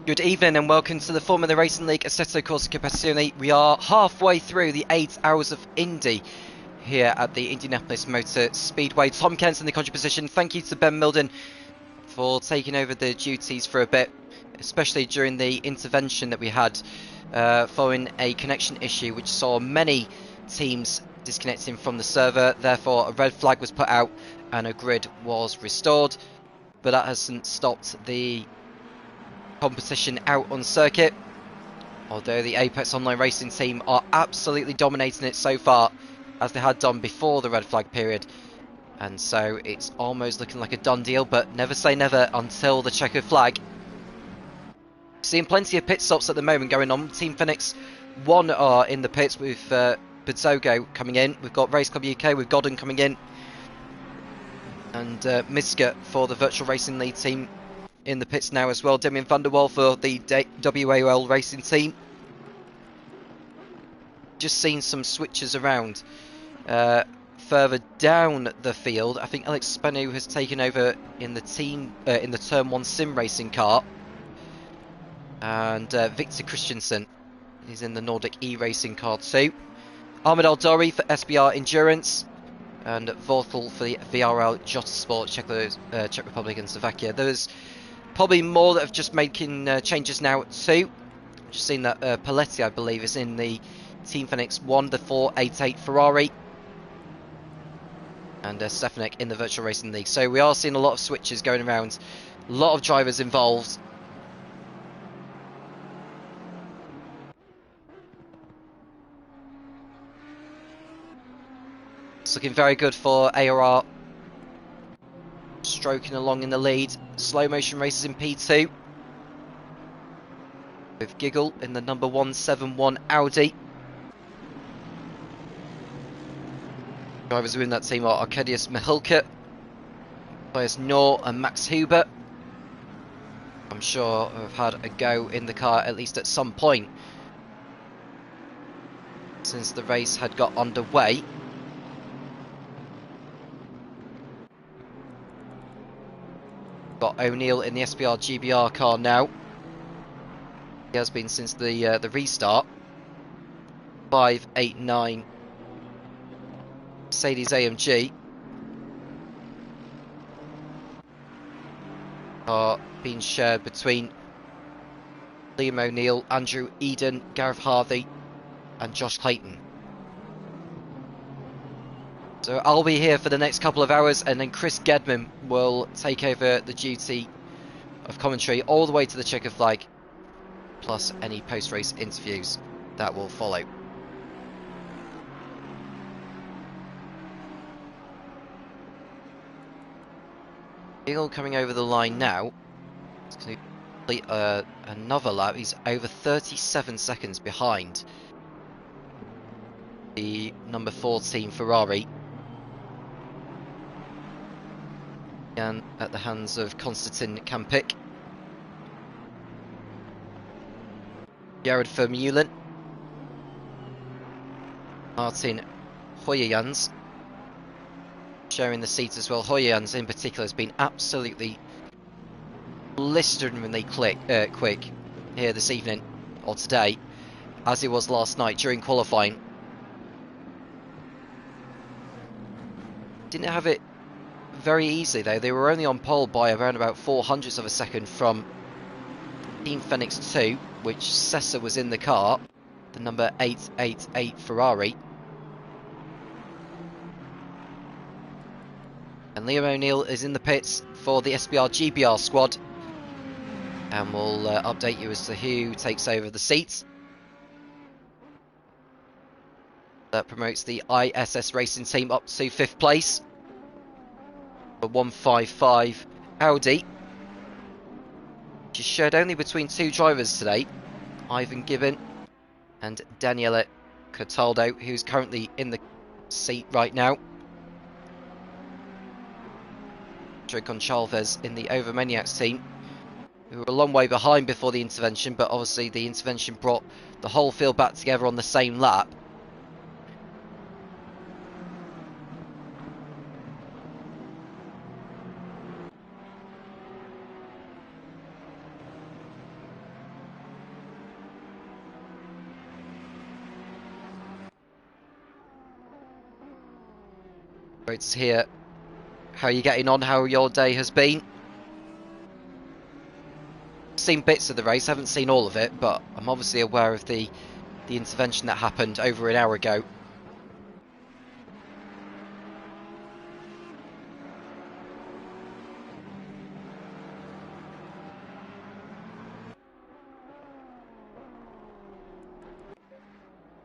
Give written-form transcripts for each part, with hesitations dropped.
Good evening and welcome to the Formula Racing League Assetto Corsa Competizione. We are halfway through the 8 hours of Indy here at the Indianapolis Motor Speedway. Tom Kent's in the contrary position. Thank you to Ben Milden for taking over the duties for a bit, especially during the intervention that we had following a connection issue which saw many teams disconnecting from the server. Therefore, a red flag was put out and a grid was restored, but that hasn't stopped the competition out on circuit, although the Apex Online Racing team are absolutely dominating it so far, as they had done before the red flag period, and so it's almost looking like a done deal, but never say never until the checkered flag. Seeing plenty of pit stops at the moment going on. Team Phoenix 1 are in the pits with Bizzogo coming in. We've got Race Club UK with Godden coming in, and Miska for the Virtual Racing League team in the pits now as well. Damien van der Waal for the WAL Racing team. Just seen some switches around further down the field. I think Alex Spanu has taken over in the team in the Turn 1 sim racing car, and Victor Christensen is in the Nordic e-racing car too. Ahmed Aldori for SBR Endurance, and Vorthal for the VRL Jota Sport, Czech Republic and Slovakia. There's probably more that have just making changes now too. Just seen that Paletti, I believe, is in the Team Phoenix 1, the 488 Ferrari, and Stefanik in the Virtual Racing League. So we are seeing a lot of switches going around, a lot of drivers involved. It's looking very good for ARR, stroking along in the lead. Slow motion races in P2 with Giggle in the number 171 Audi. Drivers within that team are Arkadiusz Michalka, Tobias Noor and Max Huber. I'm sure have had a go in the car at least at some point since the race had got underway. Got O'Neill in the SBR GBR car now. He has been since the restart. 589 Mercedes AMG are being shared between Liam O'Neill, Andrew Eden, Gareth Harvey and Josh Clayton. So I'll be here for the next couple of hours, and then Chris Gedman will take over the duty of commentary all the way to the checkered flag, plus any post-race interviews that will follow. Eagle coming over the line now. He's going to complete another lap. He's over 37 seconds behind the number 14 Ferrari, and at the hands of Konstantin Kampik. Jared Vermeulen, Martin Hoyerjans sharing the seat as well. Hoyerjans in particular has been absolutely blisteringly quick here this evening, or today, as he was last night during qualifying. Didn't have it very easily though. They were only on pole by around about 0.04 of a second from Team Phoenix 2, which Sessa was in the car, the number 888 Ferrari. And Liam O'Neill is in the pits for the SBR GBR squad, and we'll update you as to who takes over the seats. That promotes the ISS Racing team up to 5th place. The 155 Audi, which is shared only between two drivers today, Ivan Gibbon and Daniele Cataldo, who's currently in the seat right now. Goncalves in the Overmaniacs team, who were a long way behind before the intervention, but obviously the intervention brought the whole field back together on the same lap. Great to hear how you're getting on, how your day has been. Seen bits of the race, haven't seen all of it, but I'm obviously aware of the intervention that happened over an hour ago.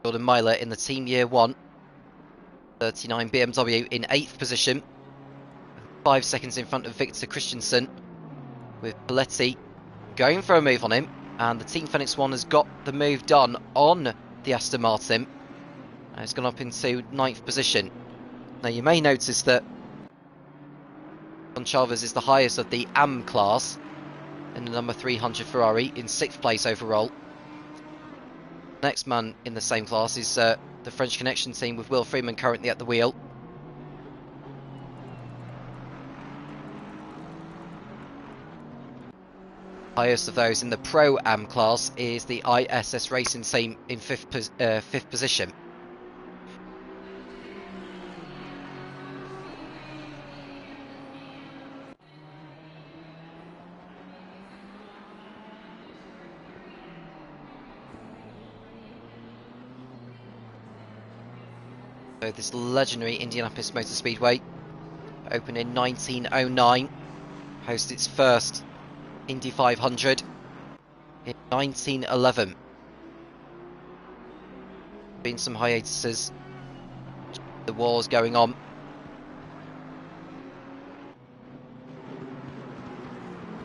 Jordan Myler in the team year 1, 39 BMW in 8th position, 5 seconds in front of Victor Christensen, with Paletti going for a move on him, and the Team Phoenix 1 has got the move done on the Aston Martin, and it's gone up into 9th position. Now you may notice that Chavez is the highest of the AM class in the number 300 Ferrari, in 6th place overall. Next man in the same class is the French Connection team, with Will Freeman currently at the wheel. Highest of those in the Pro Am class is the ISS Racing team in 5th position. So this legendary Indianapolis Motor Speedway, opened in 1909, hosts its first Indy 500 in 1911. Been some hiatuses, the wars going on.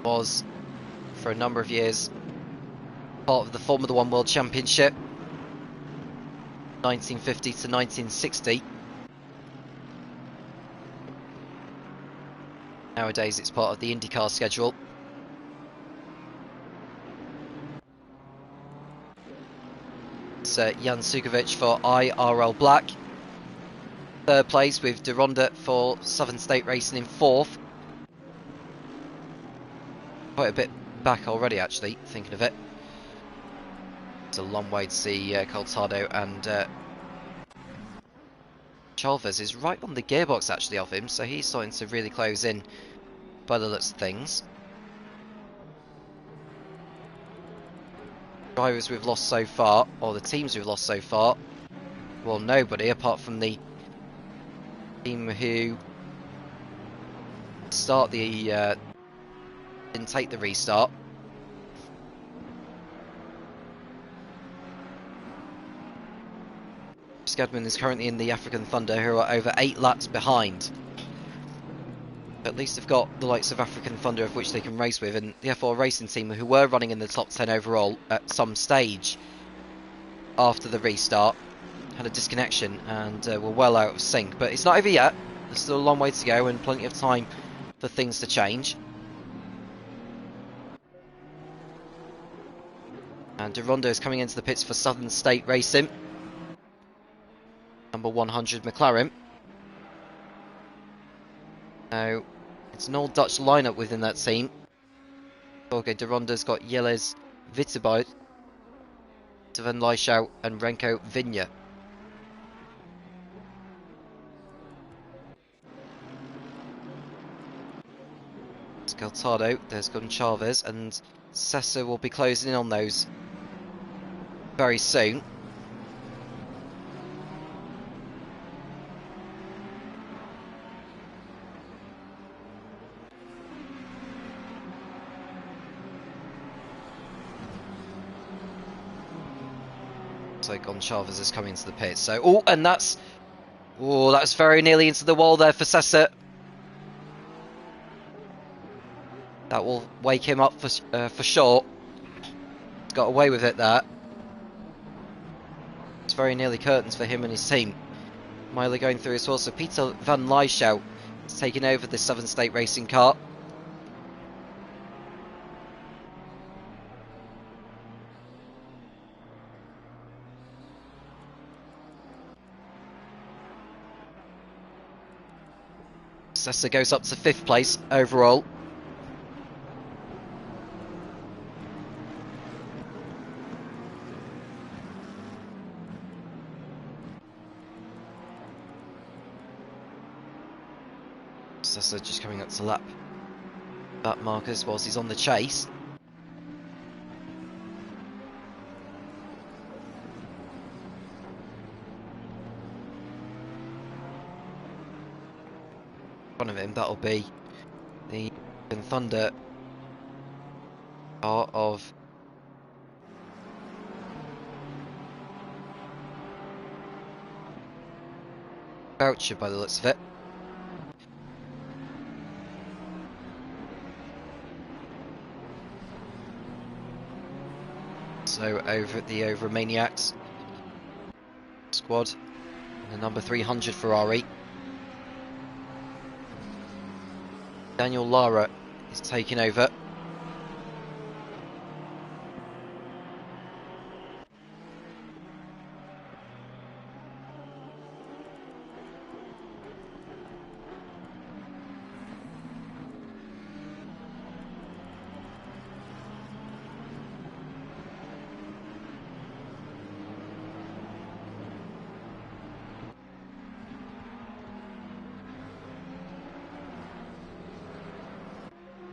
Was for a number of years part of the Formula 1 World Championship, 1950 to 1960. Nowadays it's part of the IndyCar schedule. It's Jan Sukovic for IRL Black. 3rd place with De Ronda for Southern State Racing in 4th. Quite a bit back already, actually, thinking of it. It's a long way to see Coltado, and Chavez is right on the gearbox actually of him, so he's starting to really close in by the looks of things. Drivers we've lost so far, or the teams we've lost so far, well, nobody apart from the team who didn't take the restart. Skadman is currently in the African Thunder, who are over 8 laps behind. But at least they've got the likes of African Thunder of which they can race with, and the F4 Racing team, who were running in the top 10 overall at some stage after the restart, had a disconnection and were well out of sync. But it's not over yet. There's still a long way to go and plenty of time for things to change. And De Ronda is coming into the pits for Southern State Racing, number 100 McLaren. Now, it's an all-Dutch lineup within that team. Okay, De Ronda's got Jeles Wittebout, Van Leischau and Renko Vinya. There's Coltado, there's Chavez, and Sessa will be closing in on those very soon. So Chavez is coming into the pit. So, and that's very nearly into the wall there for Sessa. That will wake him up for sure. He's got away with it there. It's very nearly curtains for him and his team. Myler going through as well. So Peter Van Leischau is taking over the Southern State Racing car. Sessa goes up to 5th place overall. Massa just coming up to lap Marcus whilst he's on the chase. In front of him, that'll be the Thunder car of Boucher by the looks of it. So over at the Overmaniacs squad, the number 300 Ferrari. Daniel Lara is taking over.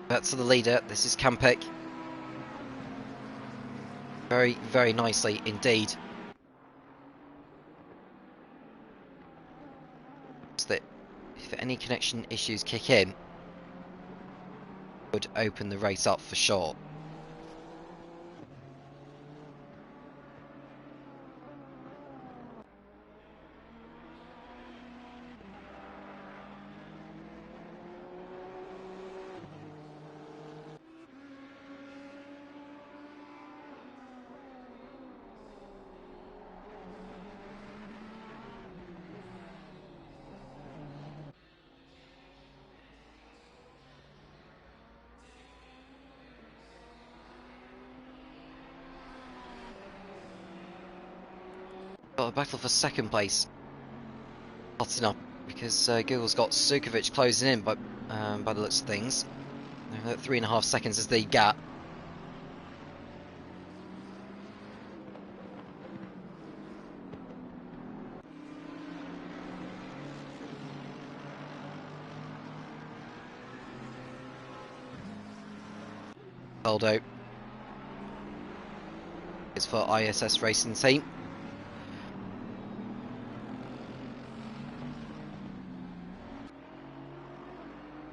That's the leader. This is Kampek. Very, very nicely indeed. So that if any connection issues kick in, would open the race up for sure. Got a battle for second place hotting up because Google's got Sukovic closing in by the looks of things. 3.5 seconds is the gap. Aldo is for ISS Racing Team.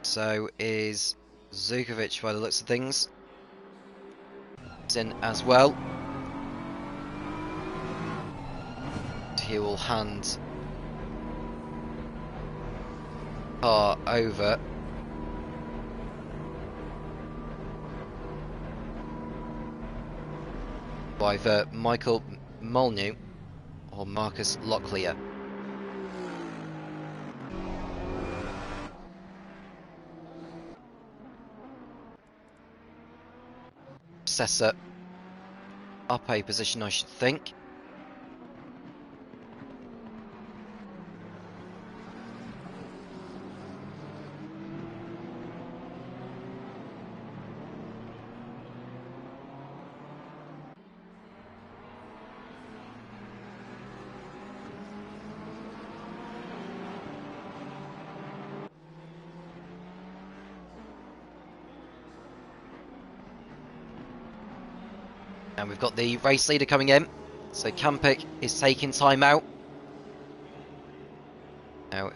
So is Zukovic by the looks of things. He's in as well. He will hand car over by either Michael Molyneux or Marcus Locklear. Sessa up a position, I should think. And we've got the race leader coming in. So Kampek is taking time out. Now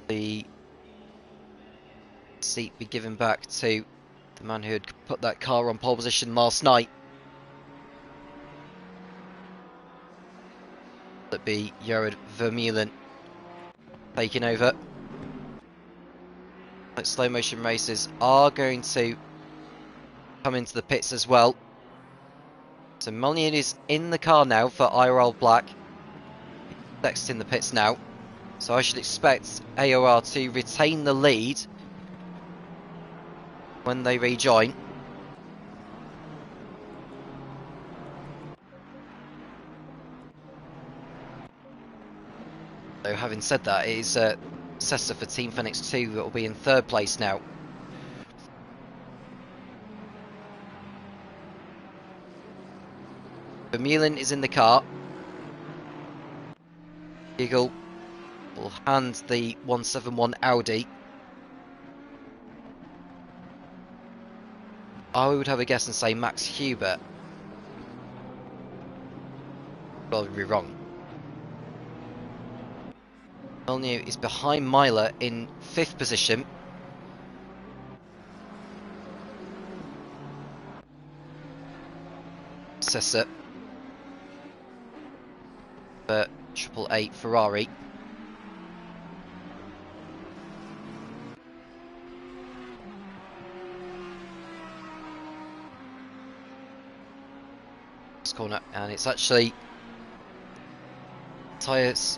the seat be given back to the man who had put that car on pole position last night. That'd be Jared Vermeulen taking over. Like slow motion races are going to come into the pits as well. So Molyneux is in the car now for IRL Black. Next in the pits now. So I should expect AOR to retain the lead when they rejoin. So having said that, it is Sessa for Team Phoenix 2 that will be in third place now. Vermeulen is in the car. Eagle will hand the 171 Audi. I would have a guess and say Max Hubert. Well, I'd be wrong. Molyneux is behind Myler in 5th position. Sessa. For 888 Ferrari. Corner, and it's actually Tyres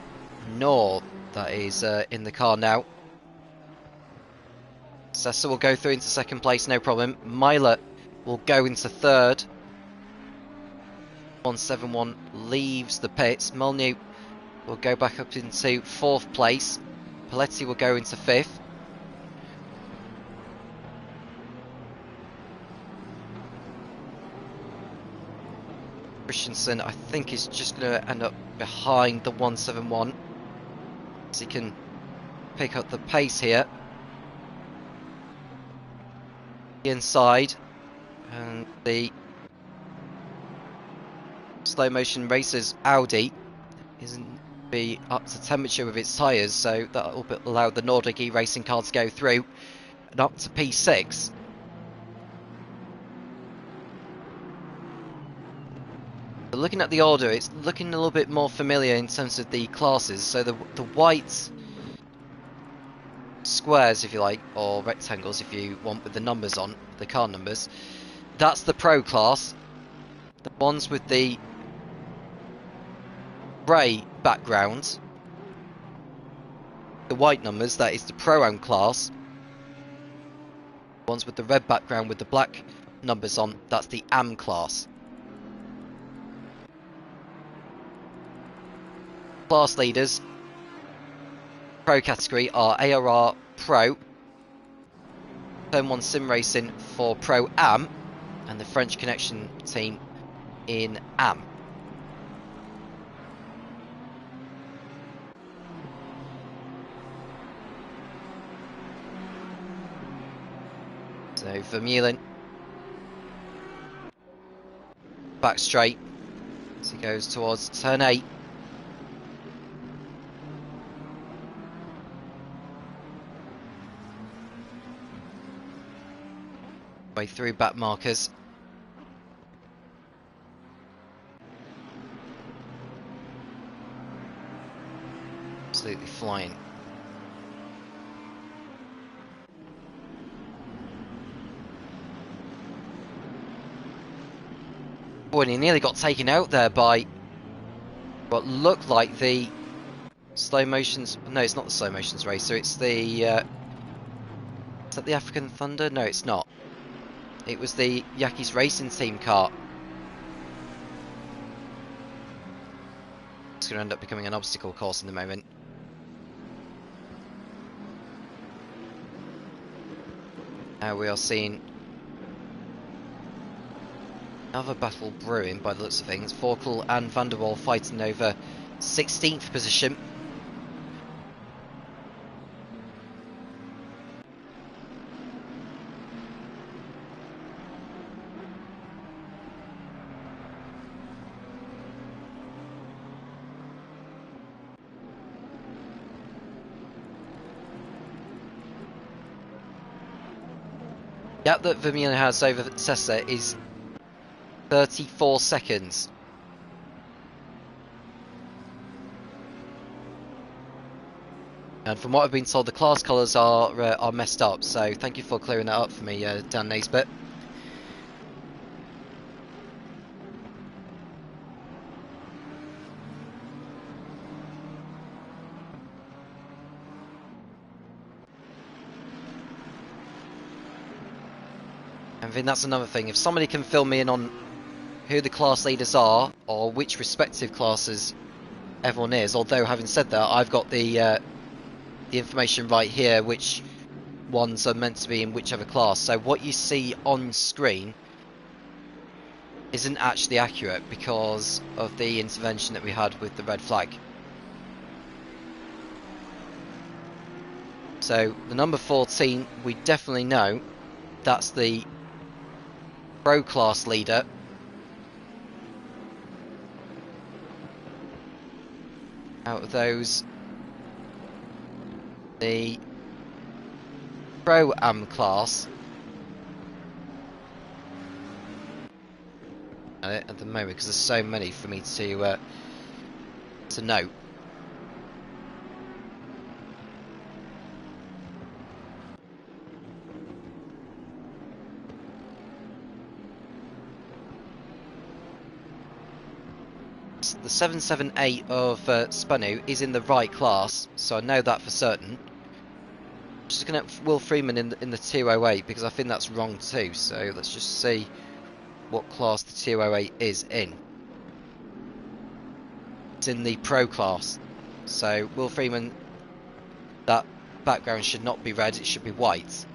Nor that is in the car now. Sessa will go through into 2nd place, no problem. Myler will go into 3rd. 171 leaves the pits. Molyneux will go back up into 4th place. Paletti will go into 5th. Christensen, I think, is just going to end up behind the 171, so he can pick up the pace here. Inside, and the slow motion racers Audi isn't be up to temperature with its tyres, so that will allow the Nordic e-racing car to go through and up to P6. But looking at the order, it's looking a little bit more familiar in terms of the classes. So the white squares, if you like, or rectangles if you want, with the numbers on, the car numbers, that's the Pro class. The ones with the grey background, the white numbers, that is the Pro-Am class. The ones with the red background with the black numbers on, that's the Am class. Class leaders, Pro category, are ARR Pro, Turn 1 Sim Racing for Pro Am, and the French Connection team in Am. So Vermeulen back straight as he goes towards turn 8. Way through back markers. Absolutely flying. Boy, and he nearly got taken out there by what looked like the slow motions. No, it's not the slow motions racer. It's the. Is that the African Thunder? No, it's not. It was the Yaki's Racing Team car. It's going to end up becoming an obstacle course in the moment. Now we are seeing another battle brewing by the looks of things. Forkel and Van der Waal fighting over 16th position. Gap that Vermeulen has over Sessa is 34 seconds. And from what I've been told, the class colours are messed up, so thank you for clearing that up for me, Dan Naisbitt. I think that's another thing. If somebody can fill me in on who the class leaders are, or which respective classes everyone is, although having said that, I've got the information right here, which ones are meant to be in whichever class. So what you see on screen isn't actually accurate because of the intervention that we had with the red flag. So the number 14, we definitely know that's the Pro class leader. Out of those, the Pro-Am class at the moment, because there's so many for me to note. The 778 of Spanu is in the right class, so I know that for certain. Just looking at Will Freeman in the 208, because I think that's wrong too. So let's just see what class the 208 is in. It's in the Pro class. So Will Freeman, that background should not be red, it should be white.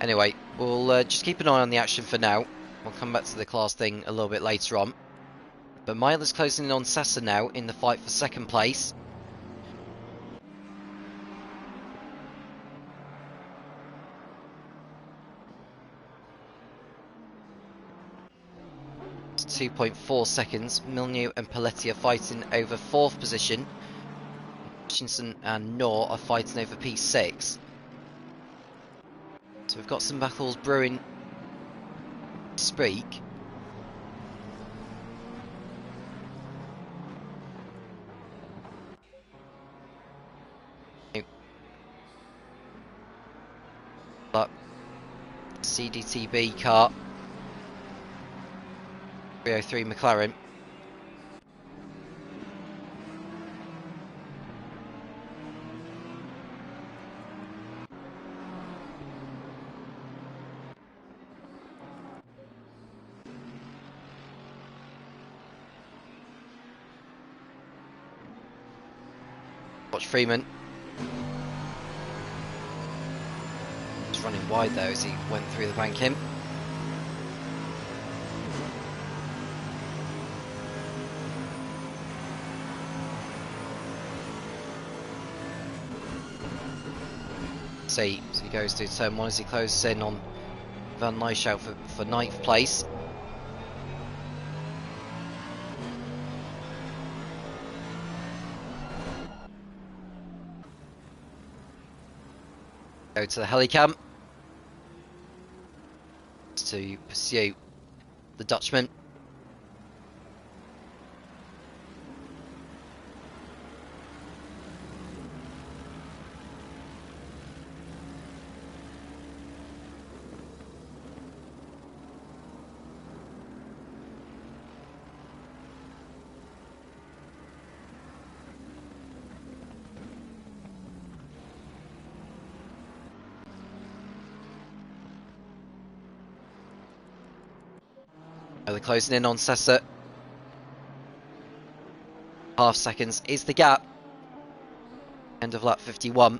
Anyway, we'll just keep an eye on the action for now. We'll come back to the class thing a little bit later on. But Mila's closing in on Sessa now in the fight for second place. It's 2.4 seconds. Milnew and Paletti are fighting over 4th position. Hutchinson and Knorr are fighting over P6. So we've got some battles brewing. Speak. But CDTB car. 303 McLaren. Watch Freeman. He's running wide though as he went through the banking. See, so he goes to turn 1 as he closes in on Van Nyshout for 9th place. Go to the helicam to pursue the Dutchman. They're closing in on Sessa. Half seconds is the gap. End of lap 51.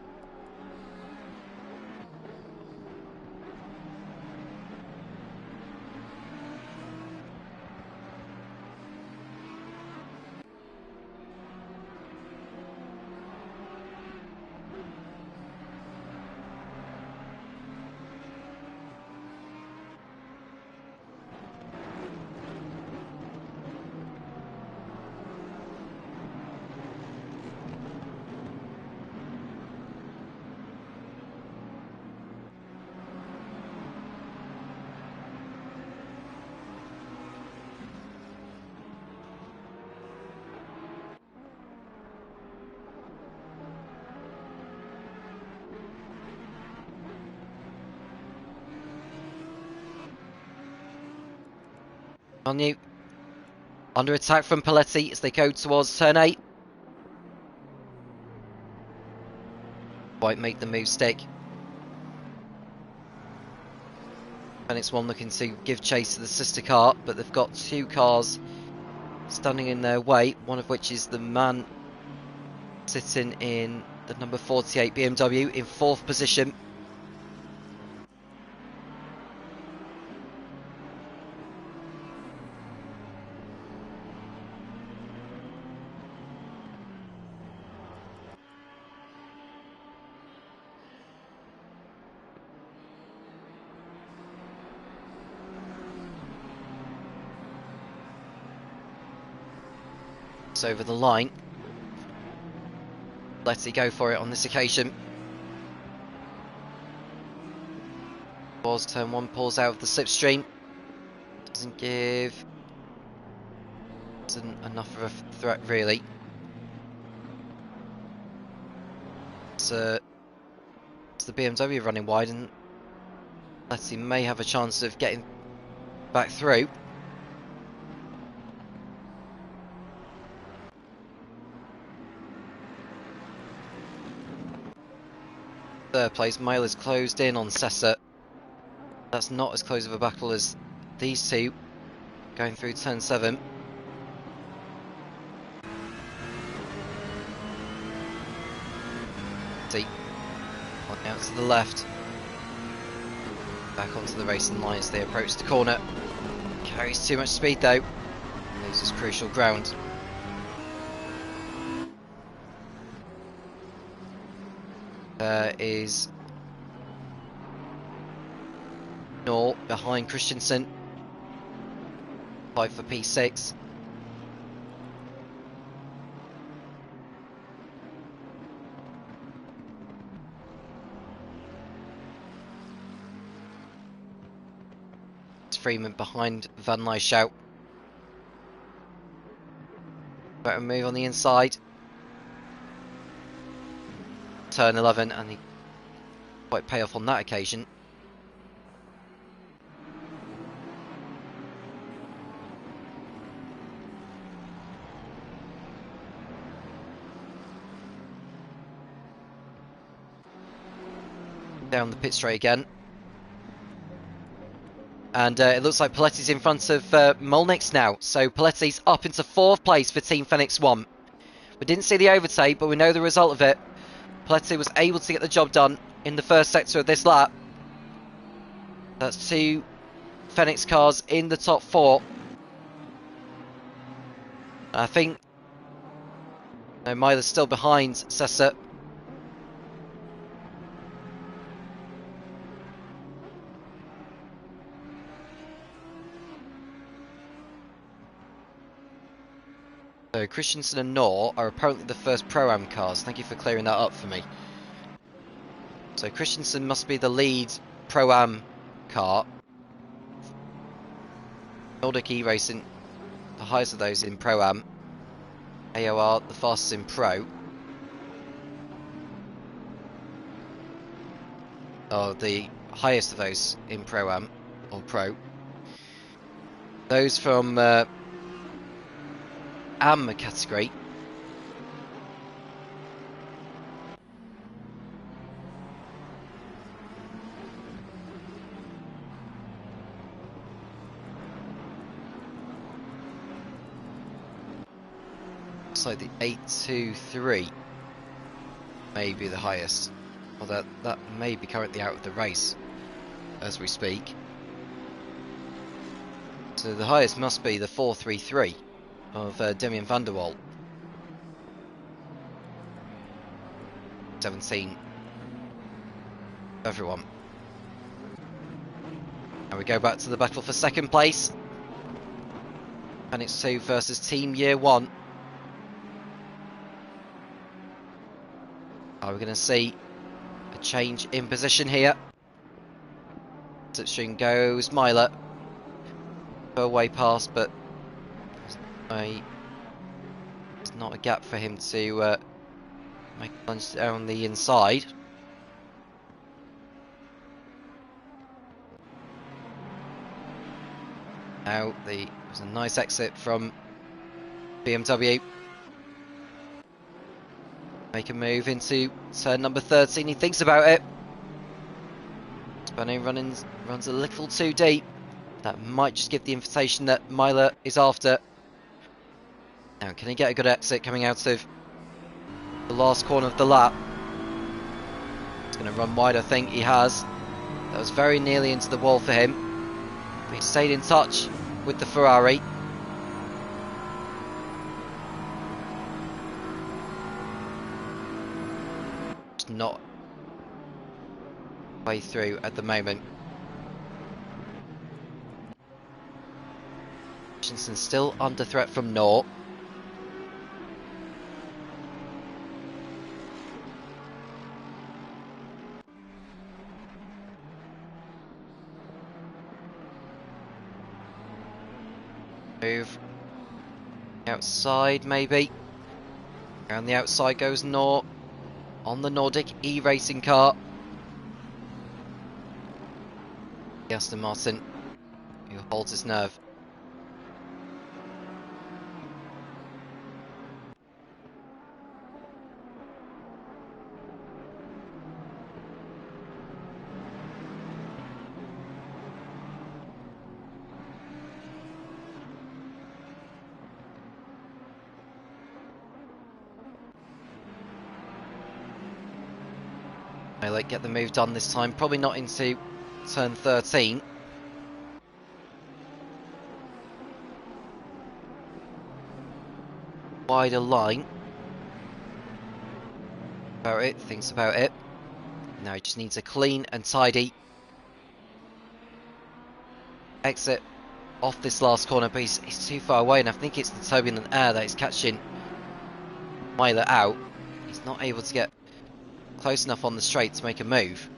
On you. Under attack from Paletti as they go towards turn 8. quite make the move stick. Fenix 1 looking to give chase to the sister car, but they've got two cars standing in their way, one of which is the man sitting in the number 48 BMW in 4th position. It's over the line. Let's go for it on this occasion. Was turn 1, pulls out of the slipstream. Doesn't give... isn't enough of a threat really. It's the BMW running wide, and Letty may have a chance of getting back through. Third place, Mila's closed in on Sessa. That's not as close of a battle as these two going through turn 7. See, out to the left, back onto the racing line as they approach the corner. Carries too much speed though, loses crucial ground. There is Nor behind Christensen, 5 for P6. It's Freeman behind Van Lyshout. Better move on the inside. Turn 11, and he quite pay off on that occasion. Down the pit straight again. And it looks like Paletti's in front of Molnix now. So Paletti's up into 4th place for Team Fenix 1. We didn't see the overtake, but we know the result of it. Paletti was able to get the job done in the first sector of this lap. That's 2 Fenix cars in the top 4. I think no, Mila's still behind Sessa. So Christensen and Nor are apparently the first Pro-Am cars. Thank you for clearing that up for me. So Christensen must be the lead Pro-Am car. Nordic E-Racing, the highest of those in Pro-Am. AOR, the fastest in Pro. Oh, the highest of those in Pro-Am, or Pro. Those from AM category. Looks like the 823 may be the highest. Well, that may be currently out of the race as we speak. So the highest must be the 433 of Demian van der Waal. 17. Everyone. And we go back to the battle for 2nd place. And it's 2 versus Team Year 1. Are we going to see a change in position here? Slipstream goes Mila. Go away past, but there's not a gap for him to make a lunge down the inside. Now there's a nice exit from BMW. Make a move into turn number 13. He thinks about it. Spano runs a little too deep. That might just give the invitation that Myler is after. Now, can he get a good exit coming out of the last corner of the lap? He's going to run wide, I think he has. That was very nearly into the wall for him. But he stayed in touch with the Ferrari. Just not way through at the moment. Hutchinson still under threat from Nor. Move outside, maybe. Around the outside goes Nor on the Nordic e-racing car. Aston Martin, who holds his nerve. They'll get the move done this time. Probably not into turn 13. Wider line. About it, thinks about it. Now he just needs a clean and tidy exit off this last corner, but he's too far away, and I think it's the turbulent air that is catching Myler out. He's not able to get close enough on the straight to make a move.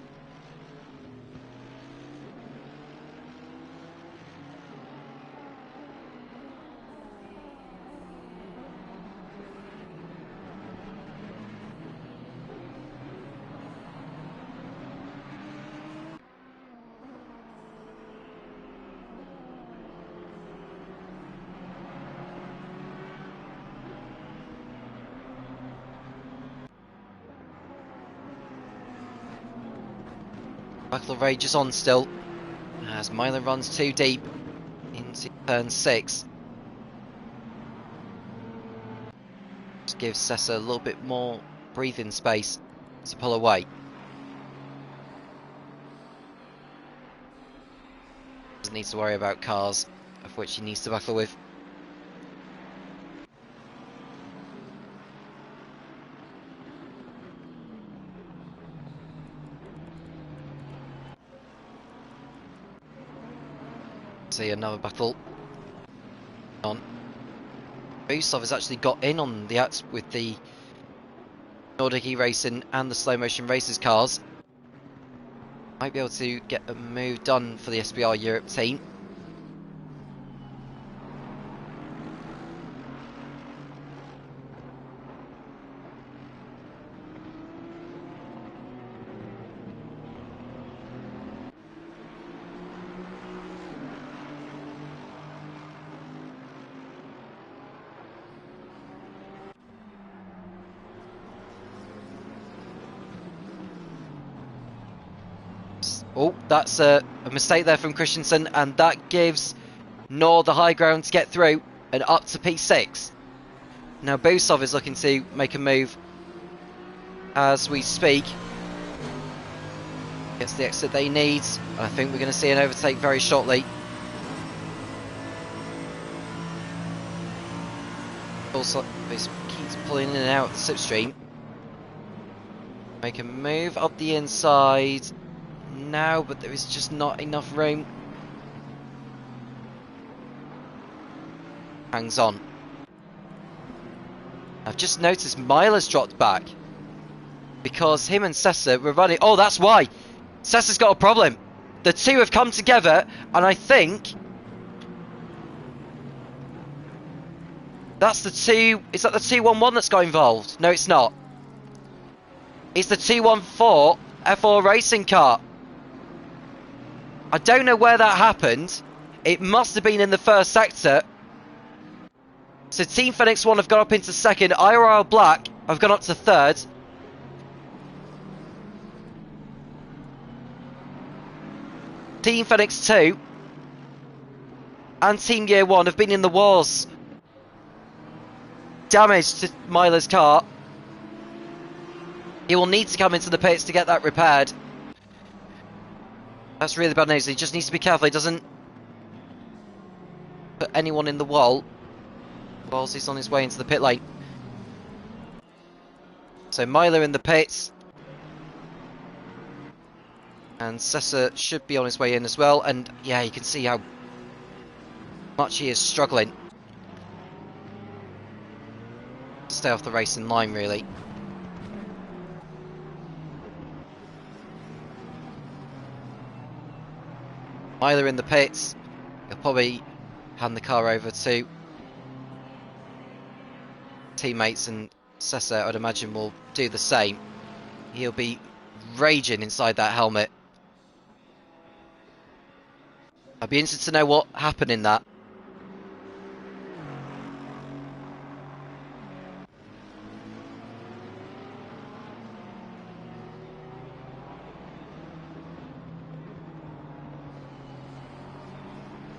Battle rages on still as Myler runs too deep into turn 6. Just gives Sessa a little bit more breathing space to pull away. Doesn't need to worry about cars, of which he needs to battle with. See another battle on. Bousov has actually got in on the act with the Nordic e-racing and the slow motion races cars. Might be able to get a move done for the SBR Europe team. Oh, that's a mistake there from Christensen, and that gives Nor the high ground to get through and up to P6. Now Bousov is looking to make a move as we speak. Gets the exit they need. I think we're going to see an overtake very shortly. Also, he keeps pulling in and out of the slipstream. Make a move up the inside now, but there is just not enough room. Hangs on. I've just noticed Myler's dropped back because him and Sessa were running. Oh, that's why. Sessa's got a problem. The two have come together, and I think that's the two. Is that the 211 that's got involved? No, it's not. It's the 214 FRL racing car. I don't know where that happened. It must have been in the first sector. So Team Phoenix 1 have got up into second. IRL Black I've gone up to third. Team Phoenix 2 and Team Year 1 have been in the wars. Damage to Myler's car. He will need to come into the pits to get that repaired. That's really bad news. He just needs to be careful. He doesn't put anyone in the wall whilst he's on his way into the pit lane. So Myler in the pits. And Sessa should be on his way in as well. And yeah, you can see how much he is struggling to stay off the racing line, really. Myler in the pits. He'll probably hand the car over to teammates, and Sessa, I'd imagine, will do the same. He'll be raging inside that helmet. I'd be interested to know what happened in that.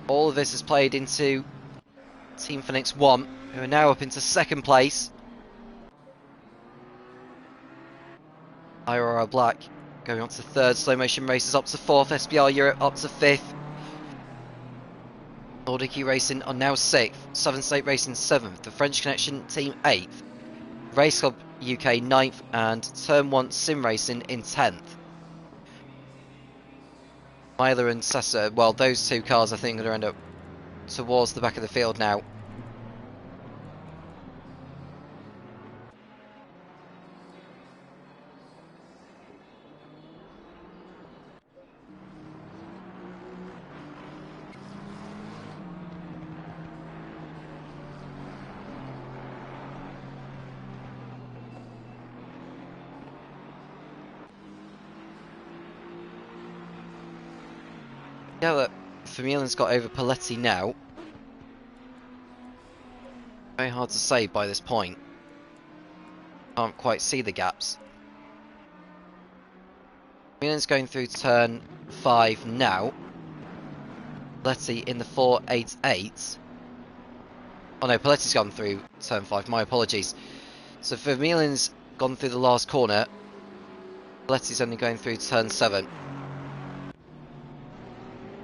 All of this has played into Team Phoenix 1, who are now up into second place. IRR Black going on to third, Slow Motion Racers up to fourth, SBR Europe up to fifth. Nordic Racing are now sixth, Southern State Racing seventh, the French Connection team 8th, Race Club UK 9th, and Turn 1 Sim Racing in 10th. Myler and Sessa, well, those two cars I think are going to end up towards the back of the field now. Yeah, look, Vermeulen's got over Paletti now. Very hard to say by this point. Can't quite see the gaps. Vermeulen's going through turn 5 now. Paletti in the 488. Oh no, Paletti's gone through turn 5, my apologies. So Vermeulen's gone through the last corner. Paletti's only going through turn 7.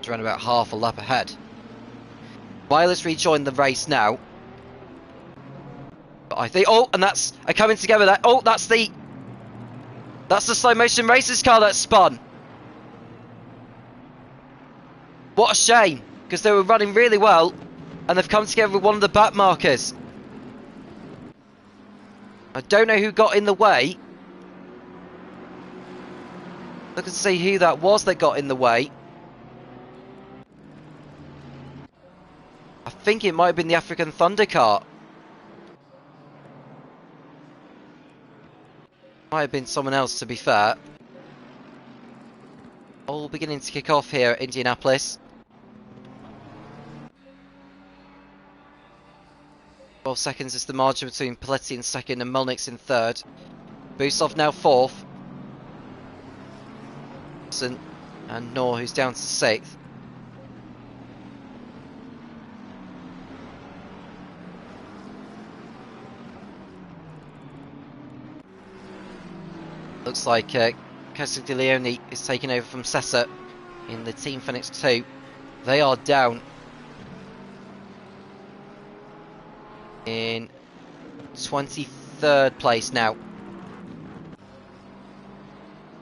Around about half a lap ahead. Myler's rejoined the race now. But I think, oh, and that's coming together. That, oh, that's the Slow Motion Racers car that spun. What a shame, because they were running really well, and they've come together with one of the back markers. I don't know who got in the way. Look and see who that was that got in the way. I think it might have been the African Thunder car. Might have been someone else, to be fair. All beginning to kick off here at Indianapolis. 12 seconds is the margin between Paletti in second and Melnick's in third. Busov now fourth. And Noor, who's down to sixth. Looks like Castiglione is taking over from Sessa in the Team Phoenix 2. They are down in 23rd place now,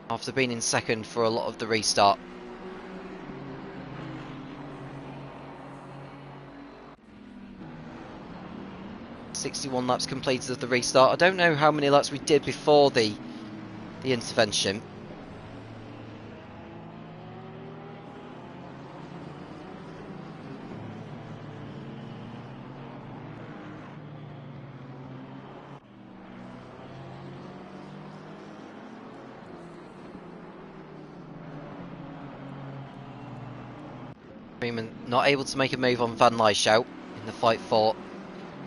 after being in second for a lot of the restart. "61 laps completed of the restart." I don't know how many laps we did before the intervention. Freeman not able to make a move on Van Lyshout in the fight for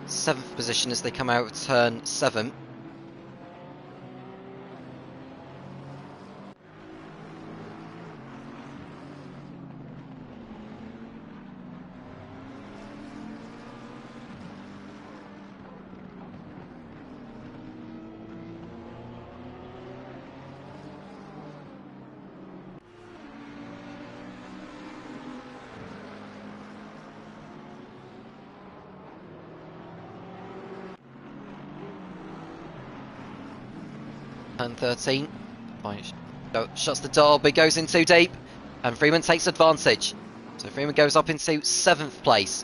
7th position as they come out of turn 7. Turn 13. Shuts the door, but goes in too deep. And Freeman takes advantage. So Freeman goes up into 7th place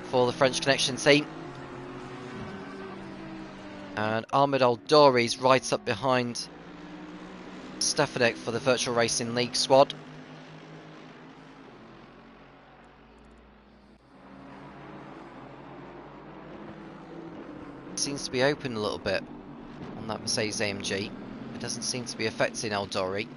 for the French Connection team. And Ahmed Al-Douri's right up behind Stefanik for the Virtual Racing League squad. Seems to be open a little bit on that Mercedes AMG. It doesn't seem to be affecting Al-Douri.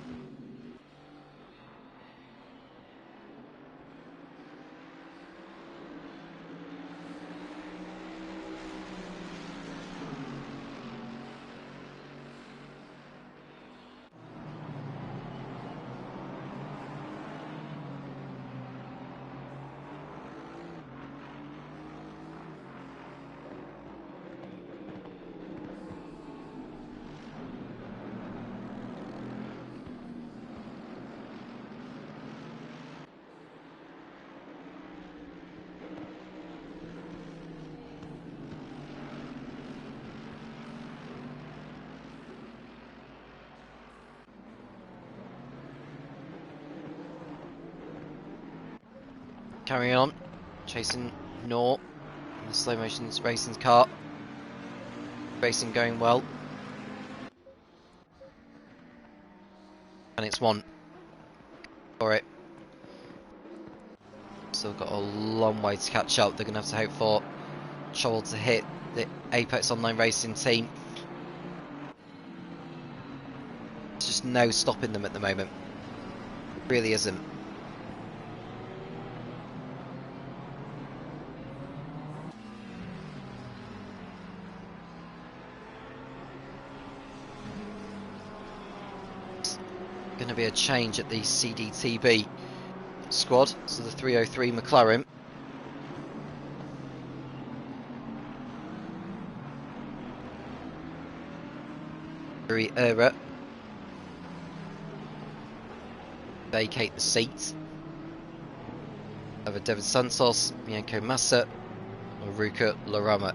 Carrying on, chasing Nor in the slow motion racing car. Racing going well. And it's one for it. Still got a long way to catch up. They're going to have to hope for trouble to hit the Apex Online Racing team. There's just no stopping them at the moment. Really isn't. Going to be a change at the CDTB squad, so the 303 McLaren. FRL vacate the seat. Over David Santos, Mianco Massa, or Ruka Larama.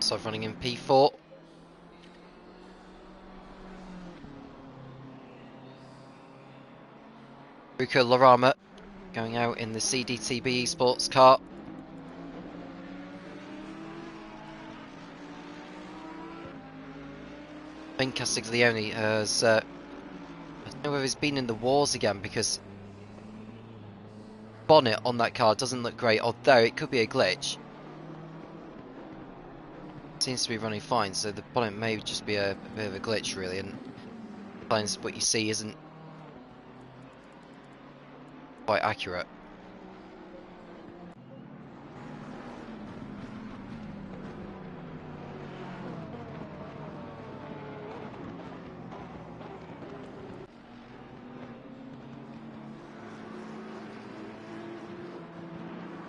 So running in P4. Ruka Larama going out in the CDTB Esports car. Ben Castiglione has, I don't know whether he's been in the wars again, because bonnet on that car doesn't look great, although it could be a glitch. Seems to be running fine, so the bonnet may just be a bit of a glitch really, and sometimes what you see isn't quite accurate.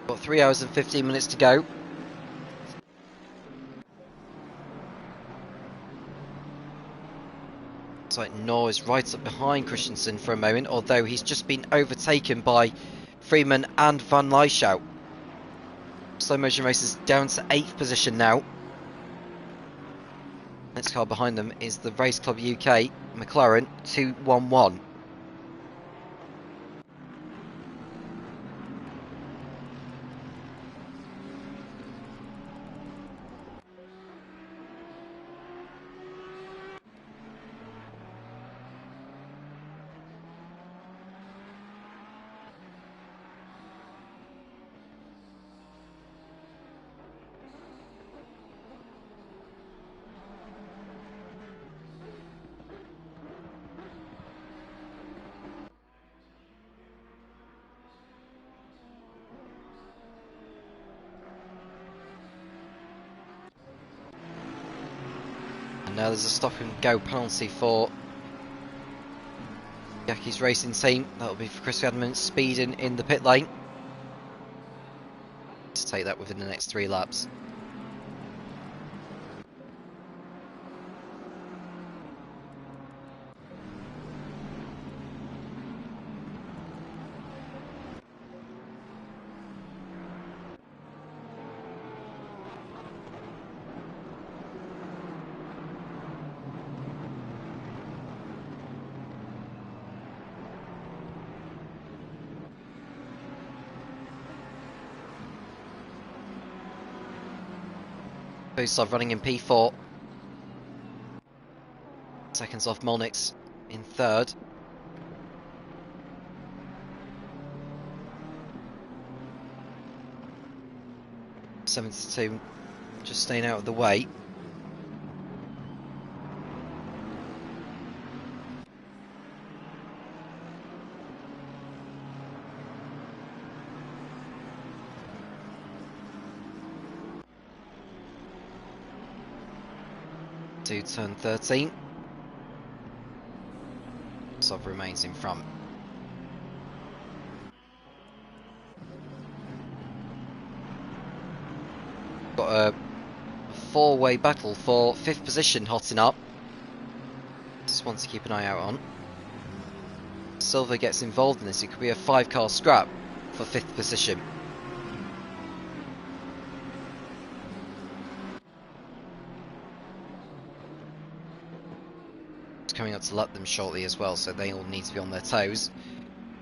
Got 3 hours and 15 minutes to go. Looks like Noor is right up behind Christensen for a moment, although he's just been overtaken by Freeman and Van Lyshout. Slow motion racers down to 8th position now. Next car behind them is the Race Club UK McLaren 211. Now there's a stop and go penalty for Jackie's racing team. That'll be for Chris Adams speeding in the pit lane. To take that within the next 3 laps. Boostov running in P4. Seconds off Molnix in 3rd. .72 just staying out of the way. To turn 13. Sov remains in front. Got a 4-way battle for 5th position hotting up. Just one to keep an eye out on. Silver gets involved in this. It could be a 5-car scrap for 5th position. Coming up to lap them shortly as well, so they all need to be on their toes.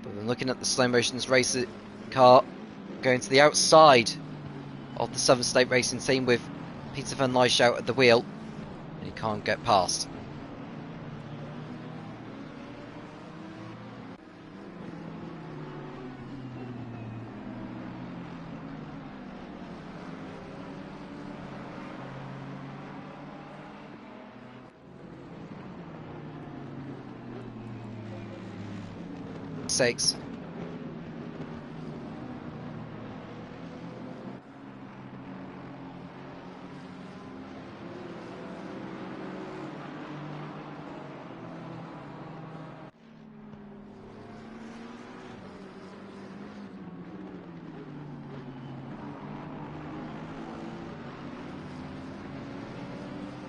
But then looking at the slow motions racer car going to the outside of the Southern State Racing team with Peter van Lyshout at the wheel, and he can't get past. Six.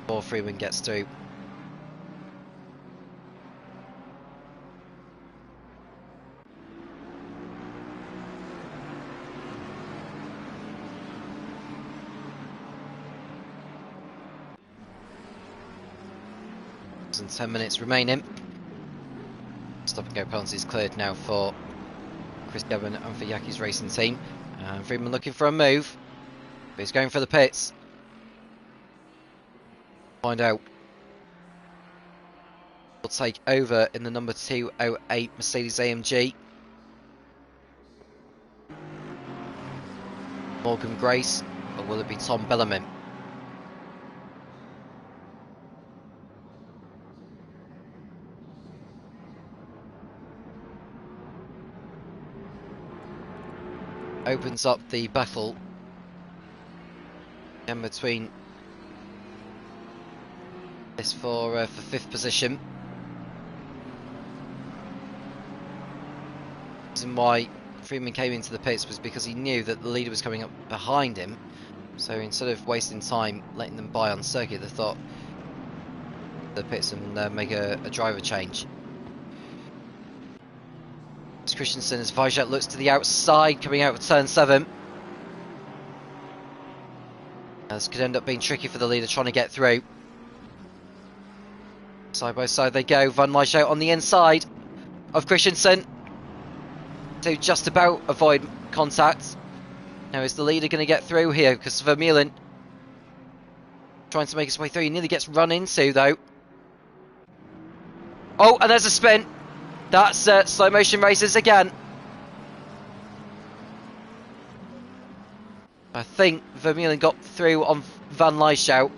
Before Freeman gets through. And 10 minutes remaining. Stop and go penalty is cleared now for Chris Devon and for Jackie's racing team. And Freeman looking for a move, but he's going for the pits. Find out. Will take over in the number 208 Mercedes AMG. Morgan Grace, or will it be Tom Bellarmine? Opens up the battle in between this for 5th position. The reason why Freeman came into the pits was because he knew that the leader was coming up behind him, so instead of wasting time letting them by on circuit, they thought the pits and make a driver change. Christensen as Vajat looks to the outside, coming out of turn 7. This could end up being tricky for the leader trying to get through. Side by side they go. Van Lyshout on the inside of Christensen to just about avoid contact. Now is the leader going to get through here? Because Vermeulen trying to make his way through. He nearly gets run into though. Oh, and there's a spin. That's slow motion races again. I think Vermeulen got through on Van Lyshout.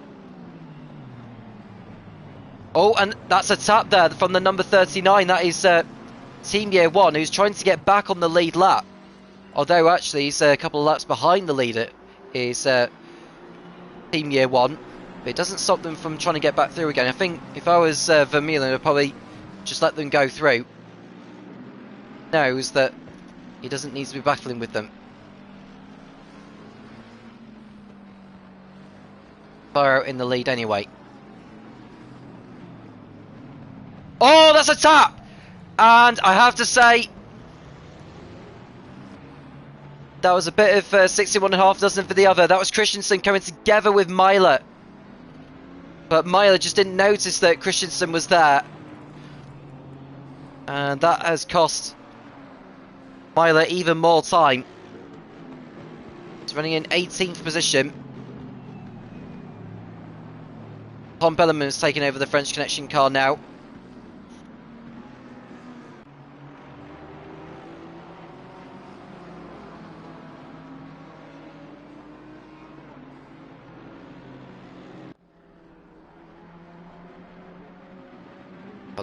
Oh, and that's a tap there from the number 39. That is Team Year 1, who's trying to get back on the lead lap. Although actually he's a couple of laps behind the leader is Team Year 1. But it doesn't stop them from trying to get back through again. I think if I was Vermeulen, I'd probably just let them go through. Knows that he doesn't need to be battling with them. Far out in the lead anyway. Oh, that's a tap! And I have to say, that was a bit of 61.5 dozen for the other. That was Christensen coming together with Myler. But Myler just didn't notice that Christensen was there. And that has cost Myler even more time. He's running in 18th position. Tom Bellerman is taking over the French Connection car now.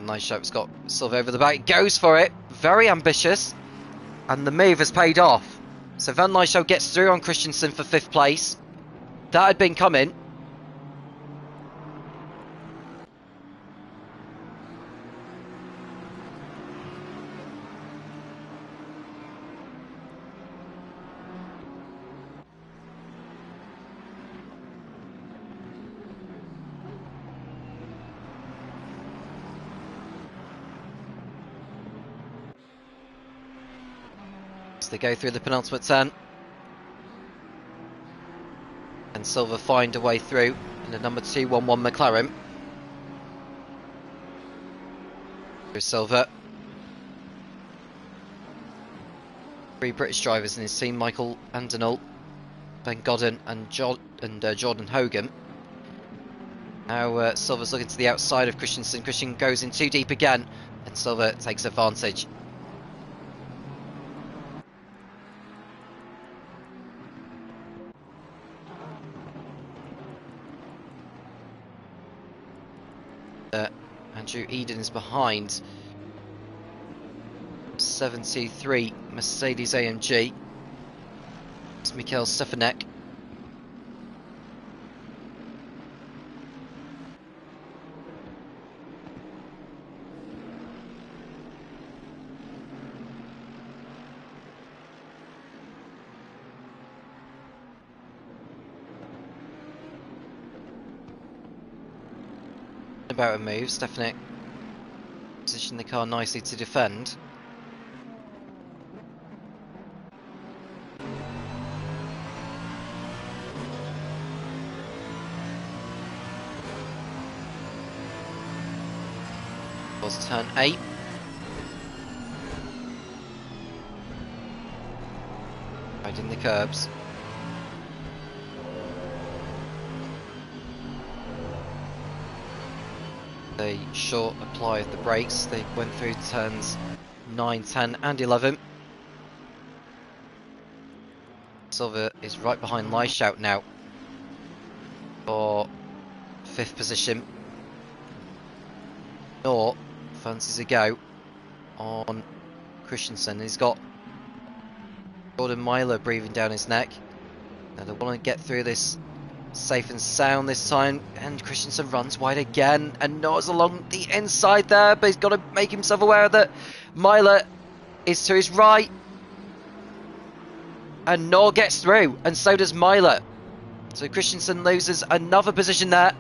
Nice shot, it's got Silva over the back, goes for it, very ambitious, and the move has paid off. So Van Nyshow gets through on Christensen for 5th place. That had been coming. They go through the penultimate turn, and Silva find a way through in the number 211 McLaren. Here's Silva. 3 British drivers in his team: Michael Andenal, Ben Godden, and Jordan Hogan. Now Silva's looking to the outside of Christensen. Christian goes in too deep again, and Silva takes advantage. Andrew Eden is behind 723 Mercedes AMG. It's Mikhail Stefanek. About a move, Stefanek positioned the car nicely to defend. Was turn 8. Riding the curbs. They short apply of the brakes. They went through turns 9, 10 and 11. Silva is right behind Leishout now for 5th position. Nor fancies a go on Christensen. He's got Jordan Myler breathing down his neck. Now they want to get through this safe and sound this time, and Christensen runs wide again and gnaws along the inside there, but he's got to make himself aware that Myler is to his right, and Nor gets through, and so does Myler. So Christensen loses another position there.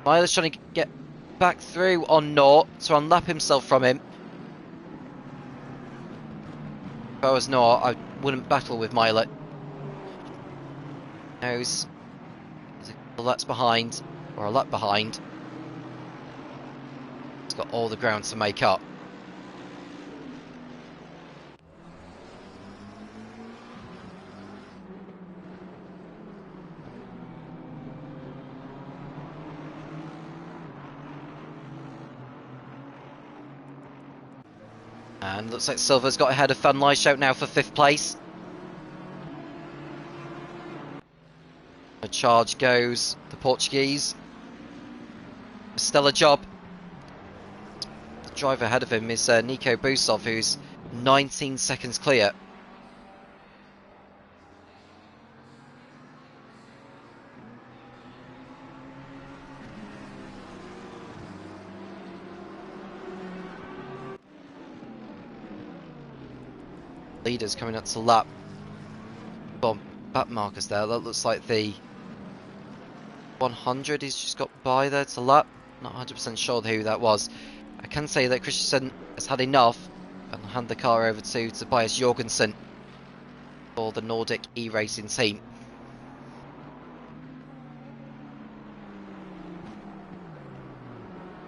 Myler's trying to get back through on Nor to unlap himself from him. If I was Nor, I wouldn't battle with Myler. Knows he's a couple laps behind, or a lap behind. He's got all the ground to make up. And looks like Silva's got ahead of Van Leishout now for 5th place. A charge goes the Portuguese. A stellar job. The driver ahead of him is Nico Busov, who's 19 seconds clear. Leaders coming up to lap. Well, back markers there. That looks like the 100 he's just got by there to lap. Not 100% sure who that was. I can say that Christensen has had enough and hand the car over to Tobias Jorgensen for the Nordic e-racing team.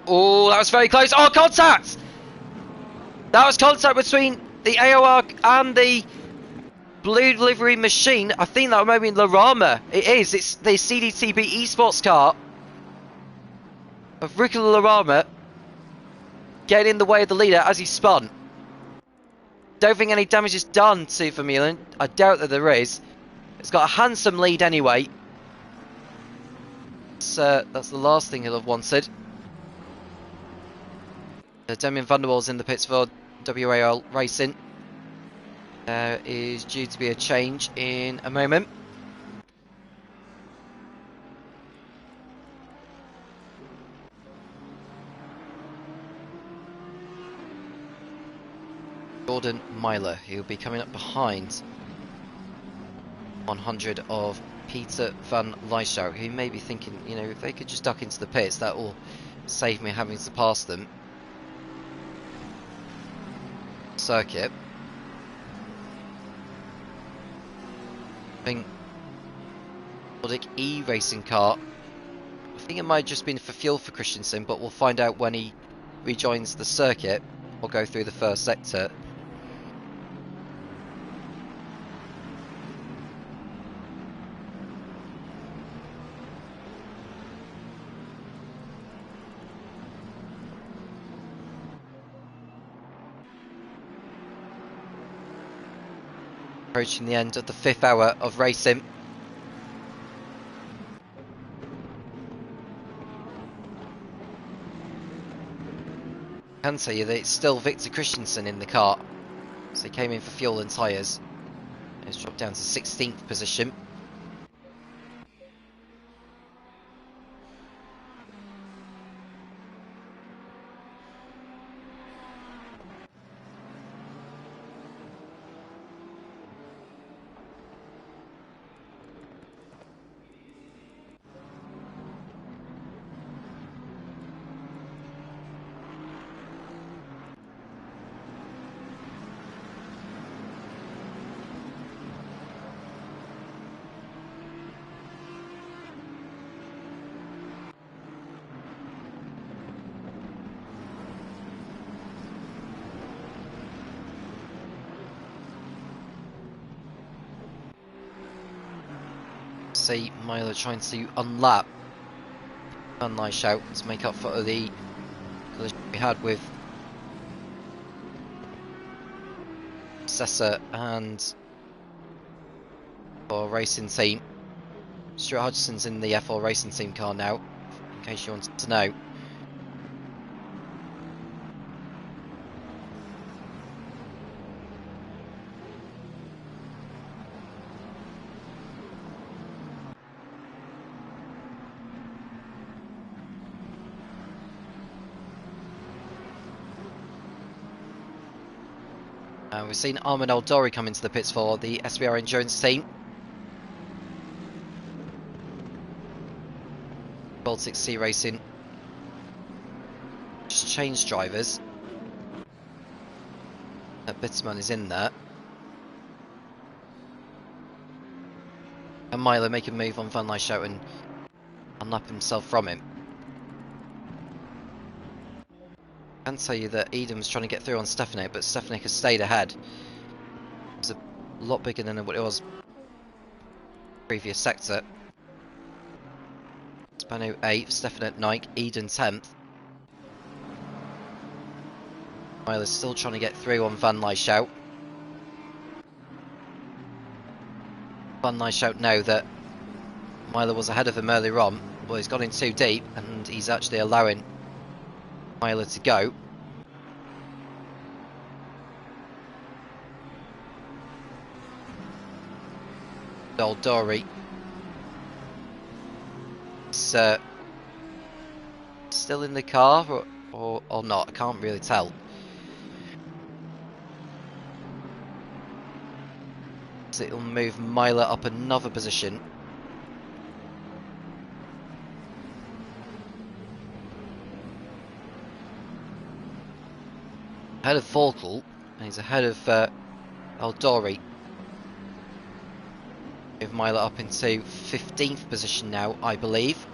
Oh, that was very close. Oh, contact! That was contact between the AOR and the blue delivery machine. I think that might be Larama. It is. It's the CDTB esports car of Ricky Larama getting in the way of the leader as he spun. Don't think any damage is done to Vermeulen. I doubt that there is. It's got a handsome lead anyway. So that's the last thing he'll have wanted. Damian van der Waals in the pits for WAL Racing. There is due to be a change in a moment. Gordon Myler, he'll be coming up behind 100 of Peter van Lyshout, who may be thinking, you know, if they could just duck into the pits, that will save me having to pass them. Circuit. I think Nordic e-racing car. I think it might have just been for fuel for Christensen, but we'll find out when he rejoins the circuit. We'll go through the first sector. Approaching the end of the 5th hour of racing. I can tell you that it's still Victor Christensen in the car. So he came in for fuel and tyres. He's dropped down to 16th position. See Myler trying to unlap Van Lyshout to make up for the collision we had with Sessa and our racing team. Stuart Hodgson's in the F4 racing team car now, in case you wanted to know. We've seen Armin Eldori come into the pits for the SBR Endurance team. Baltic Sea Racing just changed drivers. Bitterman is in there. And Myler make a move on Van Lyshout and unlap himself from him. I can tell you that Eden was trying to get through on Stefanik, but Stefanik has stayed ahead. It's a lot bigger than what it was previous sector. Spano 8th, Stefanik 9th, Eden 10th. Myler's still trying to get through on Van Lyshout. Van Lyshout know that Myler was ahead of him earlier on, but he's gone in too deep and he's actually allowing Myler to go. Old Dory. It's still in the car or not, I can't really tell. It'll move Myler up another position. Ahead of Forkel, and he's ahead of Eldori. Move Myler up into 15th position now, I believe.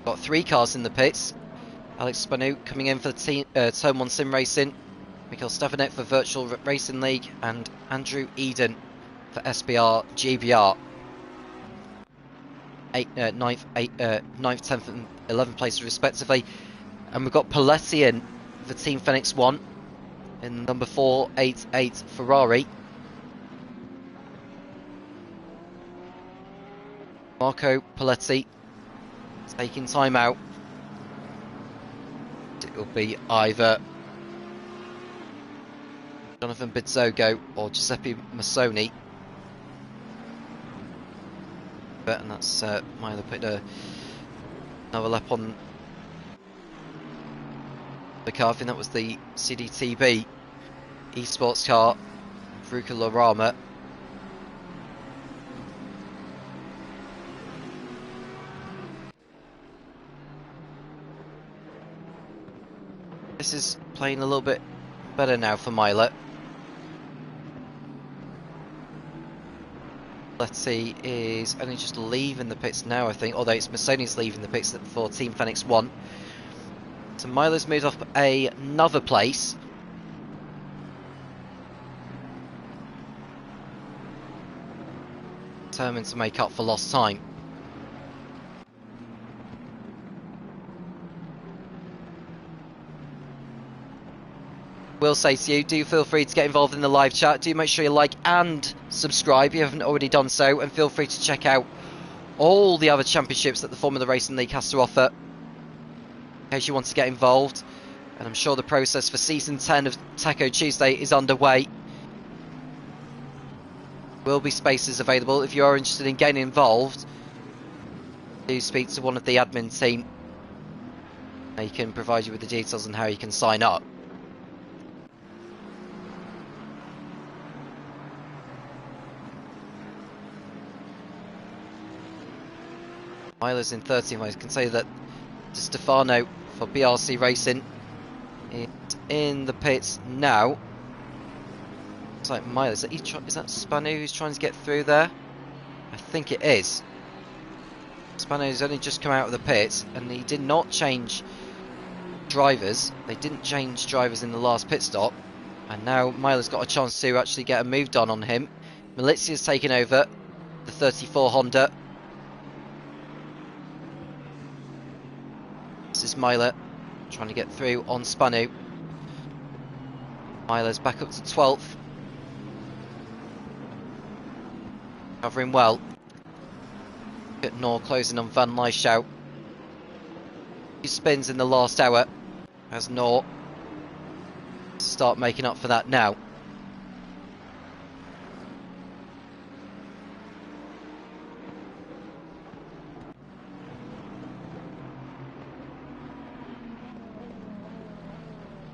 Got 3 cars in the pits. Alex Spanu coming in for the team, Turn 1 Sim Racing. Mikhail Stefanek for Virtual Racing League. And Andrew Eden for SBR GBR. 9th, 10th and 11th places respectively. And we've got Paletti in for Team Phoenix 1. In number 488 Ferrari. Marco Paletti taking time out. It will be either Jonathan Bizzogo or Giuseppe Massoni. And that's Myler putting another lap on the car. I think that was the CDTB esports car, Veruca Lorama. This is playing a little bit better now for Myler. Letty is only just leaving the pits now, I think, although it's Massoni's leaving the pits for Team Phoenix 1. So Myler's moved up another place. Determined to make up for lost time. Will say to you, do feel free to get involved in the live chat. Do make sure you like and subscribe if you haven't already done so, and feel free to check out all the other championships that the Formula Racing League has to offer in case you want to get involved. And I'm sure the process for season 10 of Taco Tuesday is underway. Will be spaces available if you are interested in getting involved. Do speak to one of the admin team. They can provide you with the details on how you can sign up. Myler's in 13th. I can say that Di Stefano for BRC Racing is in the pits now. It's like Myler. Is that Spanu who's trying to get through there? I think it is. Spanu's only just come out of the pits, and he did not change drivers. They didn't change drivers in the last pit stop, and now Myler's got a chance to actually get a move done on him. Malizia's taken over the 34 Honda. This is Myler trying to get through on Spanu. Myler's back up to 12th. Covering well. At Nor closing on Van Lyshout. 2 spins in the last hour as Nor start making up for that now.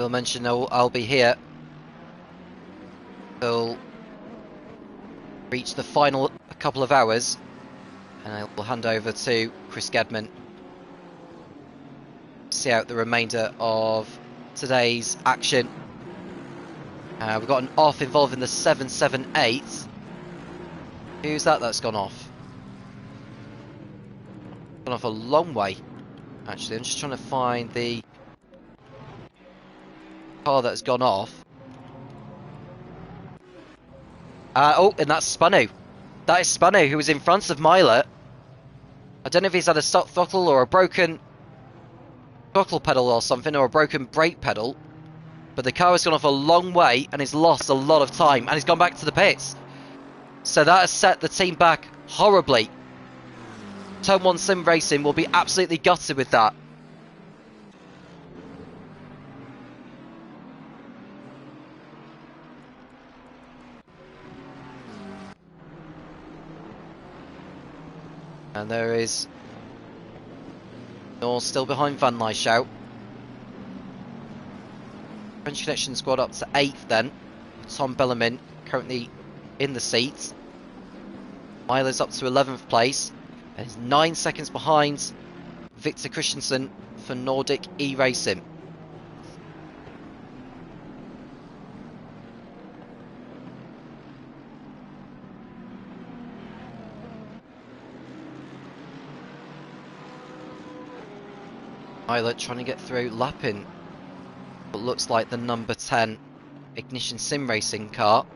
I'll mention I'll be here. We'll reach the final couple of hours, and I will hand over to Chris Gedman to see out the remainder of today's action. We've got an off involving the 778. Who's that that's gone off? Gone off a long way, actually. I'm just trying to find the car that's gone off. Oh, and that's Spanu. That is Spanu, who was in front of Myler. I don't know if he's had a stop throttle or a broken throttle pedal or something, or a broken brake pedal, but the car has gone off a long way and he's lost a lot of time, and he's gone back to the pits. So that has set the team back horribly. Turn 1 Sim Racing will be absolutely gutted with that. And there is North still behind Van Lyshout. French Connection squad up to 8th then. Tom Bellarmine currently in the seats. Myler's up to 11th place. And he's 9 seconds behind Victor Christensen for Nordic E-Racing. Myler trying to get through, lapping what looks like the number 10 Ignition Sim Racing car.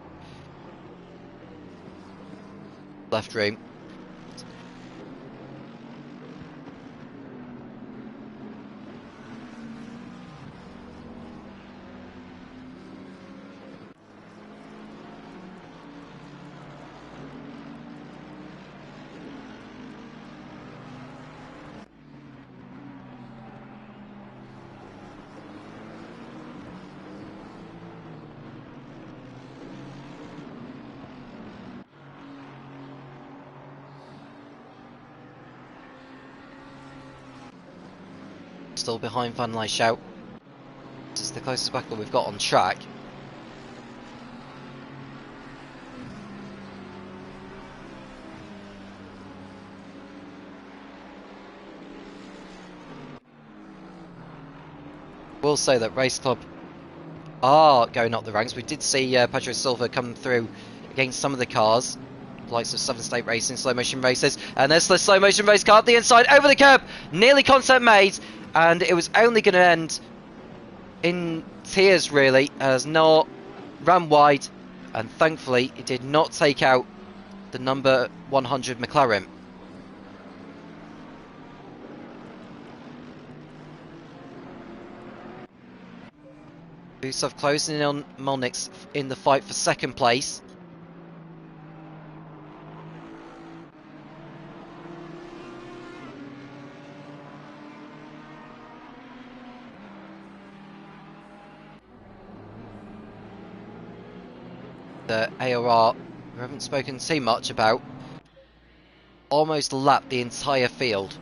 Left room. Still behind Van Lyshout. This is the closest battle we've got on track. We'll say that Race Club are going up the ranks. We did see Pedro Silva come through against some of the cars. Likes of Southern State Racing, slow motion races. And there's the slow motion race car at the inside, over the curb. Nearly contact made. And it was only going to end in tears, really, as Noah ran wide, and thankfully it did not take out the number 100 McLaren. Busov closing in on Molnix in the fight for second place. The AOR, we haven't spoken too much about, almost lapped the entire field.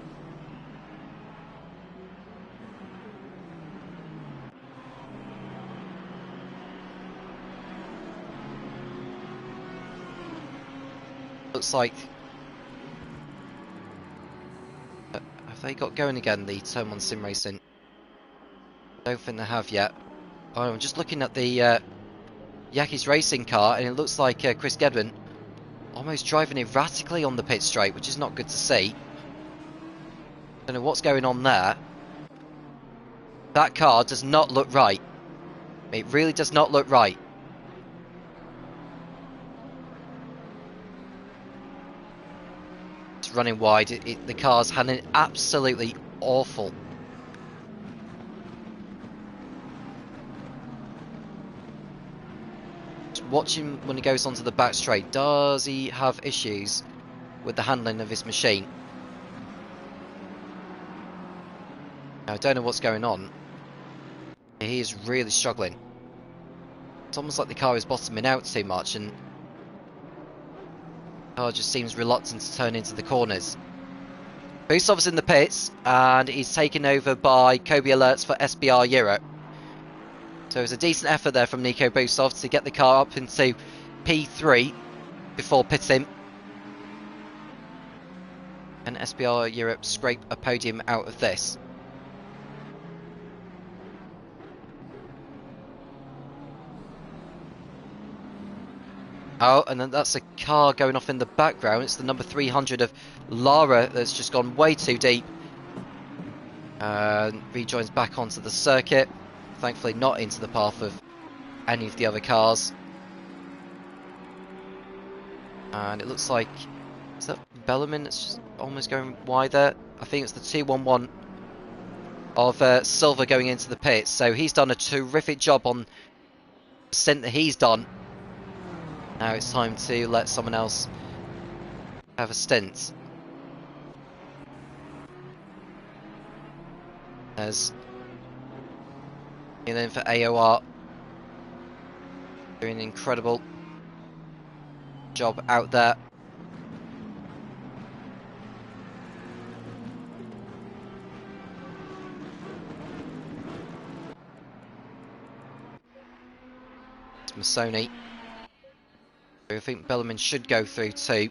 Looks like... have they got going again, the Turn 1 Sim Racing? Don't think they have yet. Oh, I'm just looking at the Yaki's racing car, and it looks like Chris Gedman almost driving erratically on the pit straight, which is not good to see. Don't know what's going on there. That car does not look right. It really does not look right. It's running wide. The car's handling absolutely awful. Watch him when he goes onto the back straight. Does he have issues with the handling of his machine? I don't know what's going on. He is really struggling. It's almost like the car is bottoming out too much, and the car just seems reluctant to turn into the corners. Busov's in the pits, and he's taken over by Kobe Alerts for SBR Europe. So it was a decent effort there from Nico Busov to get the car up into P3 before pitting. And SBR Europe scrape a podium out of this. Oh, and then that's a car going off in the background. It's the number 300 of Lara that's just gone way too deep. Rejoins back onto the circuit. Thankfully not into the path of any of the other cars. And it looks like... is that Bellarmine that's just almost going wide there? I think it's the 211 of Silva going into the pits. So he's done a terrific job on the stint that he's done. Now it's time to let someone else have a stint. There's... and then for AOR, doing an incredible job out there. It's Massoni. I think Bellarmine should go through too.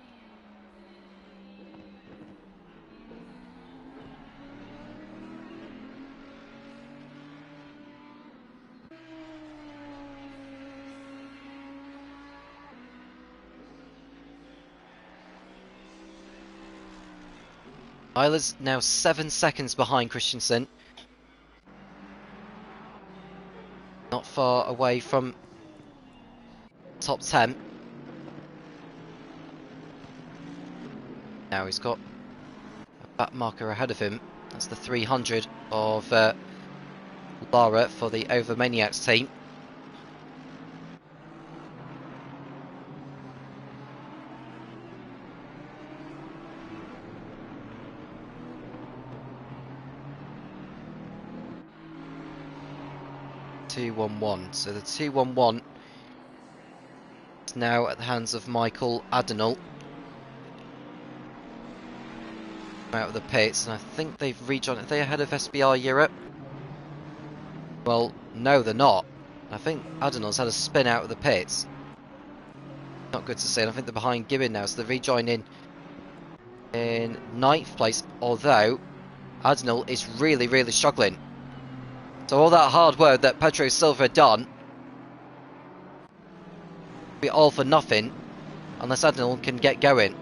Isler's now 7 seconds behind Christensen. Not far away from top 10. Now he's got a back marker ahead of him. That's the 300 of Lara for the Overmaniacs team. So the 211 is now at the hands of Michael Adenal. Out of the pits, and I think they've rejoined. Are they ahead of SBR Europe? Well, no, they're not. I think Adenal's had a spin out of the pits. Not good to see. And I think they're behind Gibbon now, so they're rejoining in 9th place. Although Adenal is really, really struggling. So all that hard work that Pedro Silva had done be all for nothing unless Adenal can get going.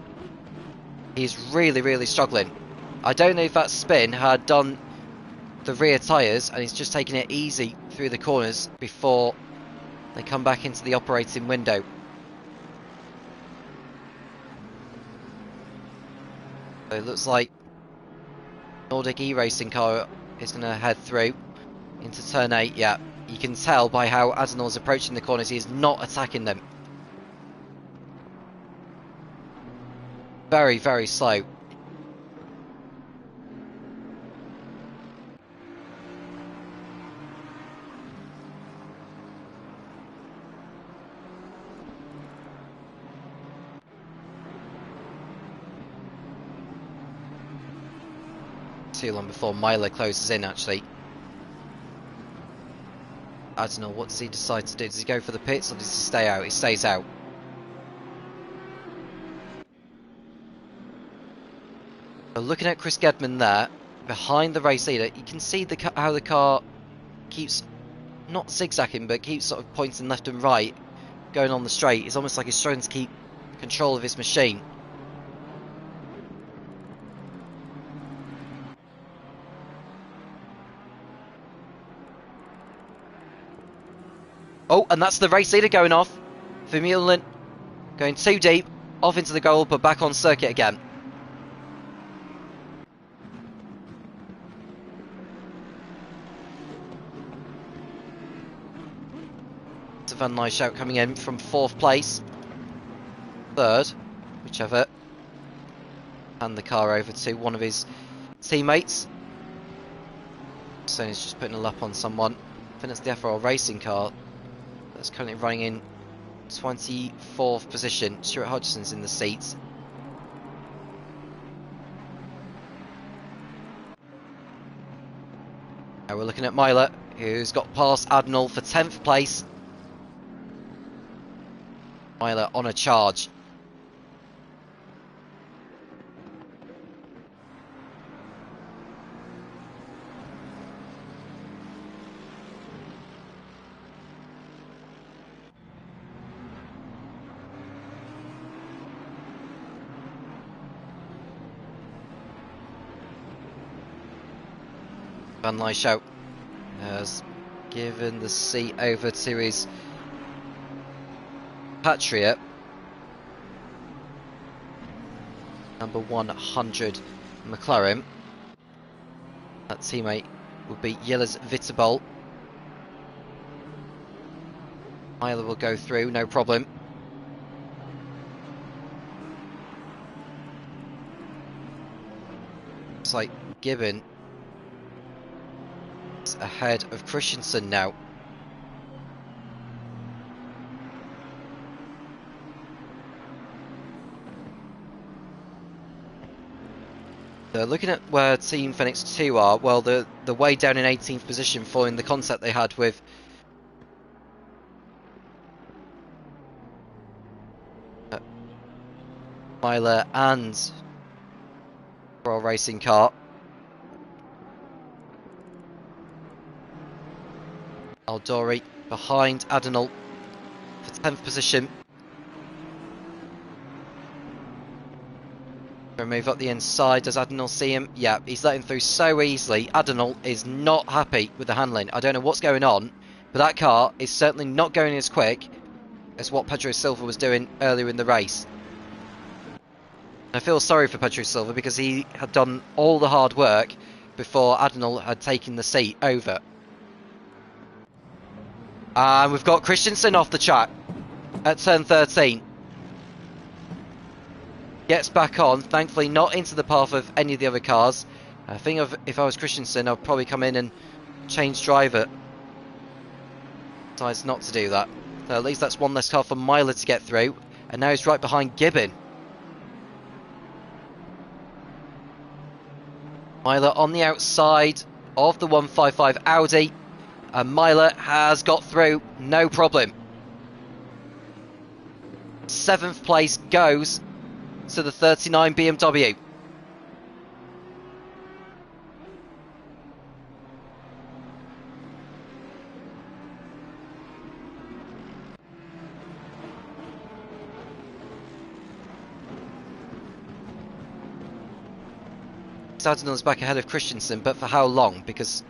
He's really, really struggling. I don't know if that spin had done the rear tyres and he's just taking it easy through the corners before they come back into the operating window. So it looks like Nordic E-Racing car is going to head through into turn 8. Yeah, you can tell by how Adenal's approaching the corners, he is not attacking them. Very, very slow. Too long before Myler closes in, actually. Adenal, what does he decide to do? Does he go for the pits or does he stay out? He stays out. So looking at Chris Gedman there, behind the race leader, you can see how the car keeps, not zigzagging, but keeps sort of pointing left and right, going on the straight. It's almost like he's trying to keep control of his machine. Oh, and that's the race leader going off. Vermeulen going too deep, off into the goal, but back on circuit again. Van Nyshout coming in from 4th place. 3rd, whichever. Hand the car over to one of his teammates. So he's just putting a lap on someone. I think it's the FRL Racing car that's currently running in 24th position. Stuart Hodgson's in the seats. Now we're looking at Myler, who's got past Adenal for 10th place. Myler on a charge. Van Nyshout has given the seat over to his Patriot, number 100 McLaren. That teammate would be Yilles Vitebol. Myler will go through, no problem. Looks like Gibbon is ahead of Christensen now. Looking at where Team Phoenix 2 are, well, the way down in 18th position following the contact they had with Myler and FRL Racing car. Aldori behind Adenal for 10th position. Move up the inside. Does Adenal see him? Yeah, he's letting through so easily. Adenal is not happy with the handling. I don't know what's going on, but that car is certainly not going as quick as what Pedro Silva was doing earlier in the race. I feel sorry for Pedro Silva because he had done all the hard work before Adenal had taken the seat over. And we've got Christensen off the track at turn 13. Gets back on, thankfully not into the path of any of the other cars. I think if I was Christensen, I'd probably come in and change driver. Decides not to do that. So at least that's one less car for Myler to get through. And now he's right behind Gibbon. Myler on the outside of the 155 Audi. And Myler has got through, no problem. 7th place goes to the 39 BMW. Adenal's back ahead of Christensen, but for how long? Because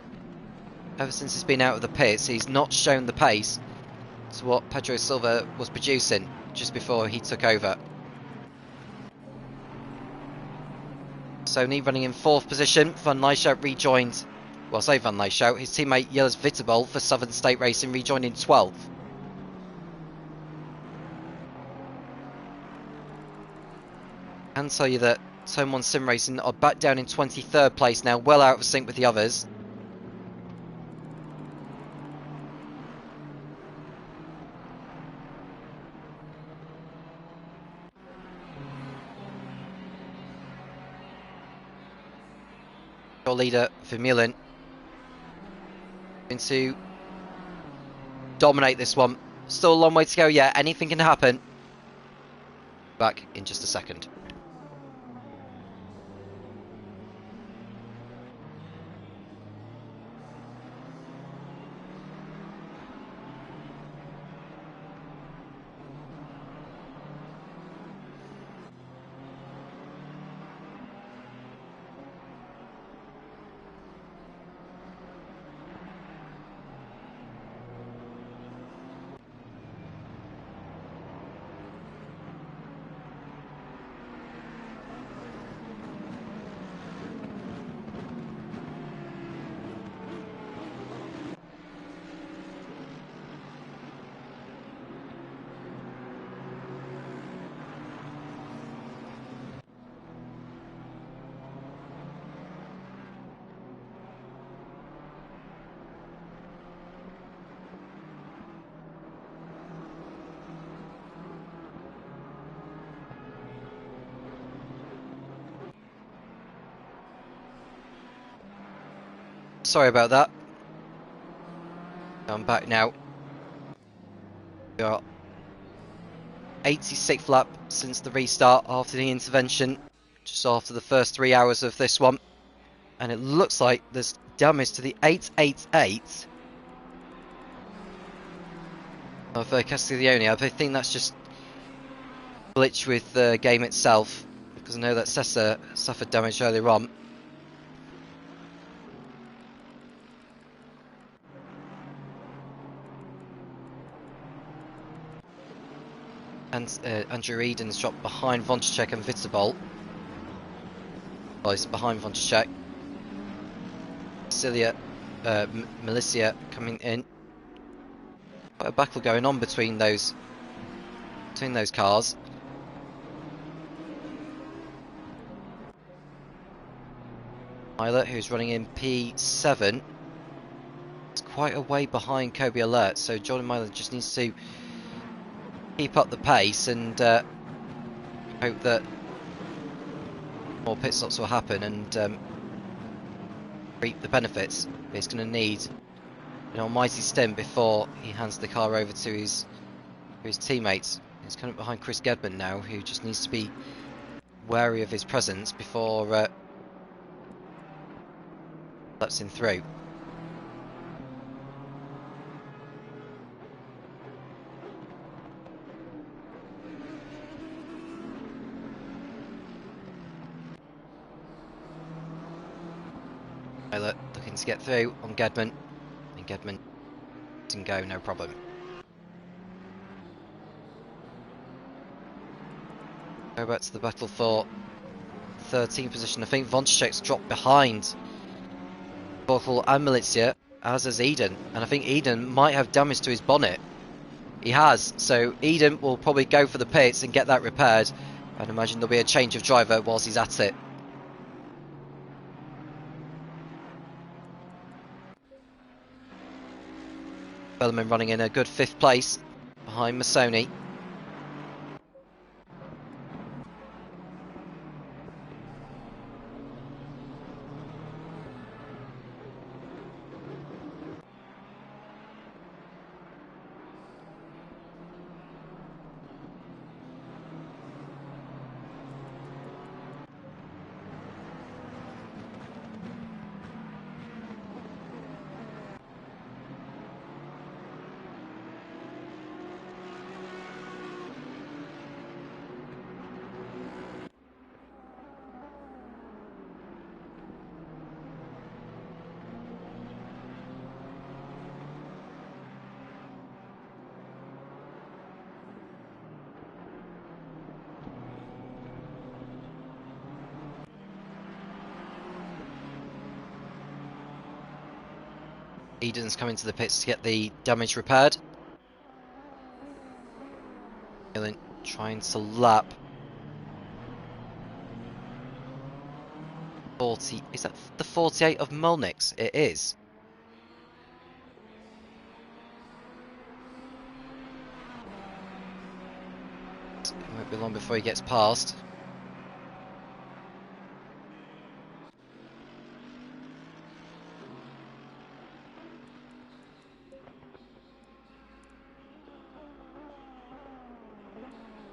ever since he's been out of the pits, he's not shown the pace to what Pedro Silva was producing just before he took over. Sony running in 4th position. Van Leishout rejoined, well, I say Van Leishout, his teammate Jelles Vitebol for Southern State Racing rejoined in 12th. I can tell you that Turn 1 Sim Racing are back down in 23rd place now, well out of sync with the others. Your leader, Vermeulen, going to dominate this one. Still a long way to go, yeah, anything can happen. Back in just a second. Sorry about that. I'm back now. We are 86th lap since the restart after the intervention, just after the first 3 hours of this one. And it looks like there's damage to the 888 of Castiglione. I think that's just a glitch with the game itself, because I know that Cesar suffered damage earlier on. And Andrew Eden's dropped behind Vonticek and Vitebol. Well, he's behind Vonticek. Milicia coming in. Quite a battle going on between those cars. Myler, who's running in P7, is quite a way behind Kobe Alert, so Jordan Myler just needs to keep up the pace and hope that more pit stops will happen and reap the benefits. He's going to need an almighty stint before he hands the car over to his teammates. He's coming behind Chris Gedman now, who just needs to be wary of his presence before lets him through. Pilot looking to get through on Gedman, and Gedman can go, no problem. Go back to the battle for 13th position. I think Vonchek's dropped behind Bockel and Milizia, as has Eden, and I think Eden might have damage to his bonnet. He has, so Eden will probably go for the pits and get that repaired, and imagine there'll be a change of driver whilst he's at it. Bellman running in a good 5th place behind Massoni. Eden's coming to the pits to get the damage repaired. Eden trying to lap 40. Is that the 48 of Molnix? It is. It won't be long before he gets past.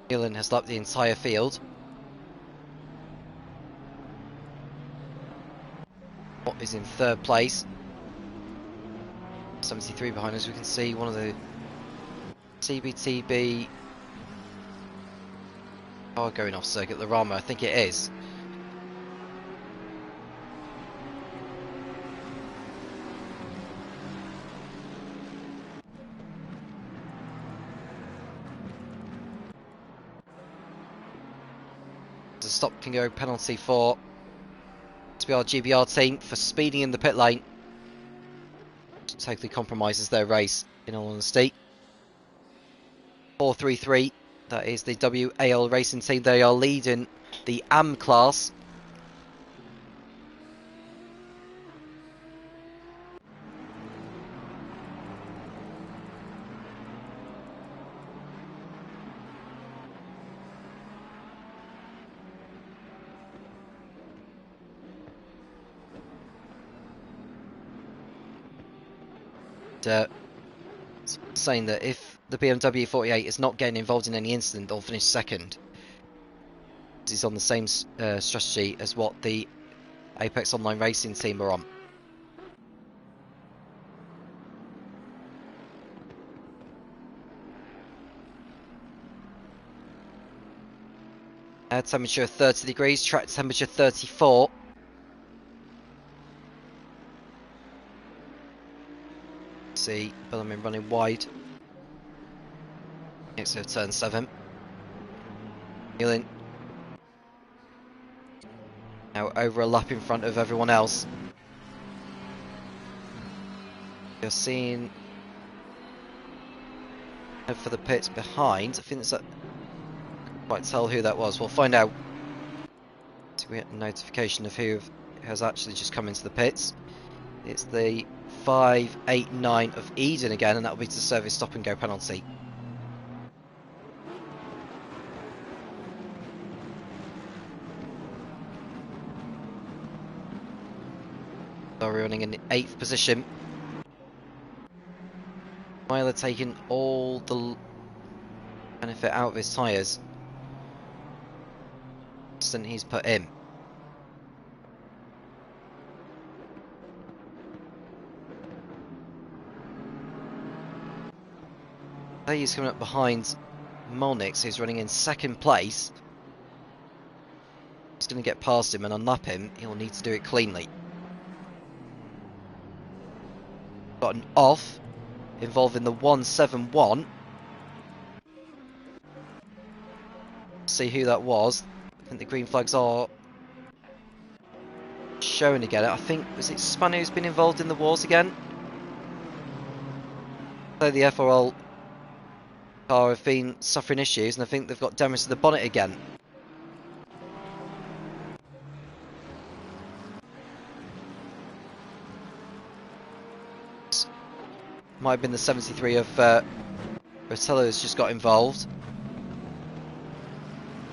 Gillen has lapped the entire field. What is in 3rd place? 73 behind us. We can see one of the TBTB car going off circuit, the Rama, I think it is. A stop can go penalty for our GBR team for speeding in the pit lane. Totally compromises their race, in all honesty. 433, that is the WAL racing team. They are leading the AM class. Saying that if the BMW 48 is not getting involved in any incident, they'll finish 2nd. This is on the same strategy as what the Apex Online Racing team are on. Air temperature 30 degrees, track temperature 34. See Bellarmine running wide. Exit of turn 7. Nealon now over a lap in front of everyone else. You're seeing head for the pits behind. I think that's a, quite tell who that was. We'll find out. So we get a notification of who has actually just come into the pits. It's the 589 of Eden again, and that will be to serve his stop and go penalty. So we're running in the 8th position. Weiler taking all the benefit out of his tyres. he's put in. He's coming up behind Molnix, who's running in second place. He's going to get past him and unlap him. He'll need to do it cleanly. Got an off involving the 171. See who that was. I think the green flags are showing again. I think, was it Span who's been involved in the wars again? So the FRL car have been suffering issues, and I think they've got damage to the bonnet again. Might have been the 73 of Rotella has just got involved.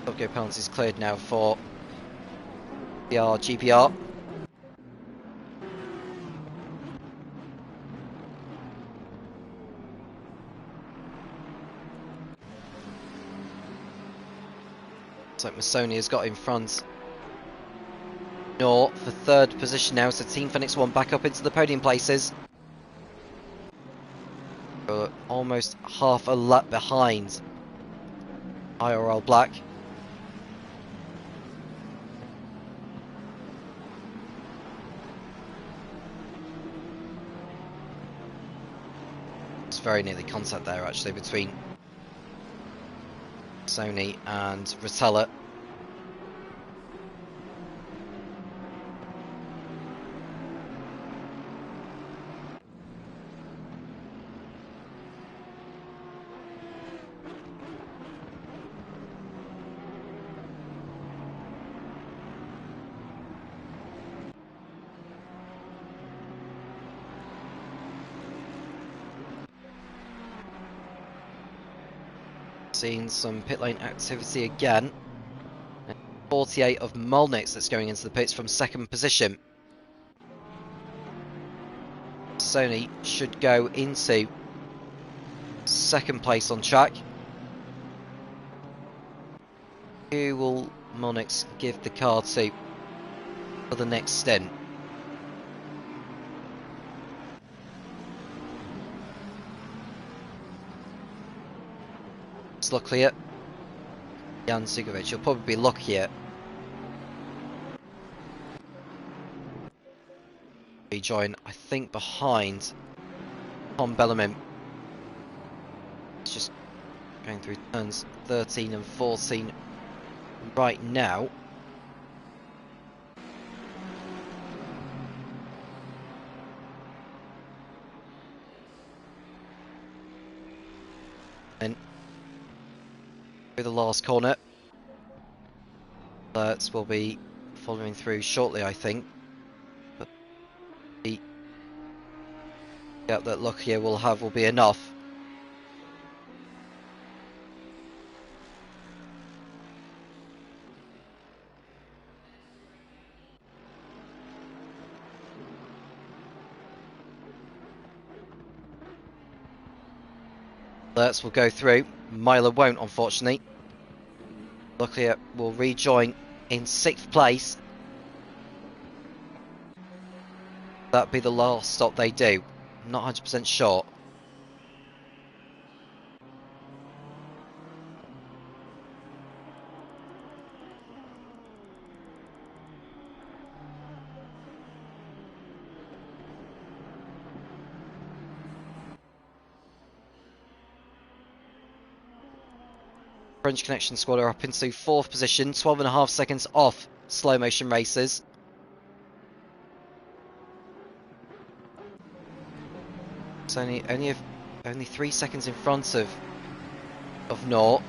Tokyo penalties cleared now for the GPR. So Masoni has got in front. Nor for third position now, so Team Phoenix 1 back up into the podium places. Almost half a lap behind IRL Black. It's very nearly contact there actually between Sony and Rotella. Seen some pit lane activity again. 48 of Molnix that's going into the pits from second position. Sony should go into second place on track. Who will Molnix give the car to for the next stint? Luckier. Jan Sugovic, you'll probably be luckier. He join, I think, behind Tom Bellarmine. It's just going through turns 13 and 14 right now. And the last corner. Alerts will be following through shortly, I think. But the gap that Luckier will have will be enough. Alerts will go through. Myler won't, unfortunately. Luckier will rejoin in 6th place. That'll be the last stop they do. Not 100% sure. French Connection squad are up into 4th position, 12.5 seconds off slow motion races. It's only 3 seconds in front of Nor.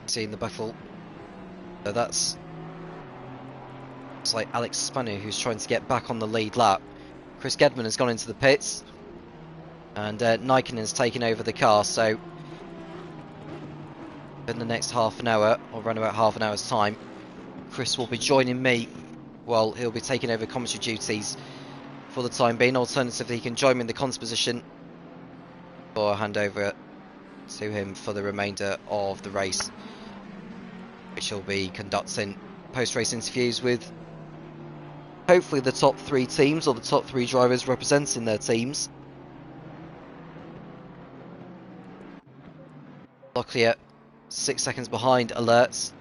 seeing the battle. So that's it's like Alex Spanu who's trying to get back on the lead lap. Chris Gedman has gone into the pits, and Nikonen's taken over the car. So in the next half an hour, or around about half an hour's time, Chris will be joining me. Well, he'll be taking over commentary duties for the time being. Alternatively, he can join me in the comms position, or I'll hand over to him for the remainder of the race, which he'll be conducting post-race interviews with hopefully the top 3 teams, or the top 3 drivers representing their teams. Luckily at 6 seconds behind alerts.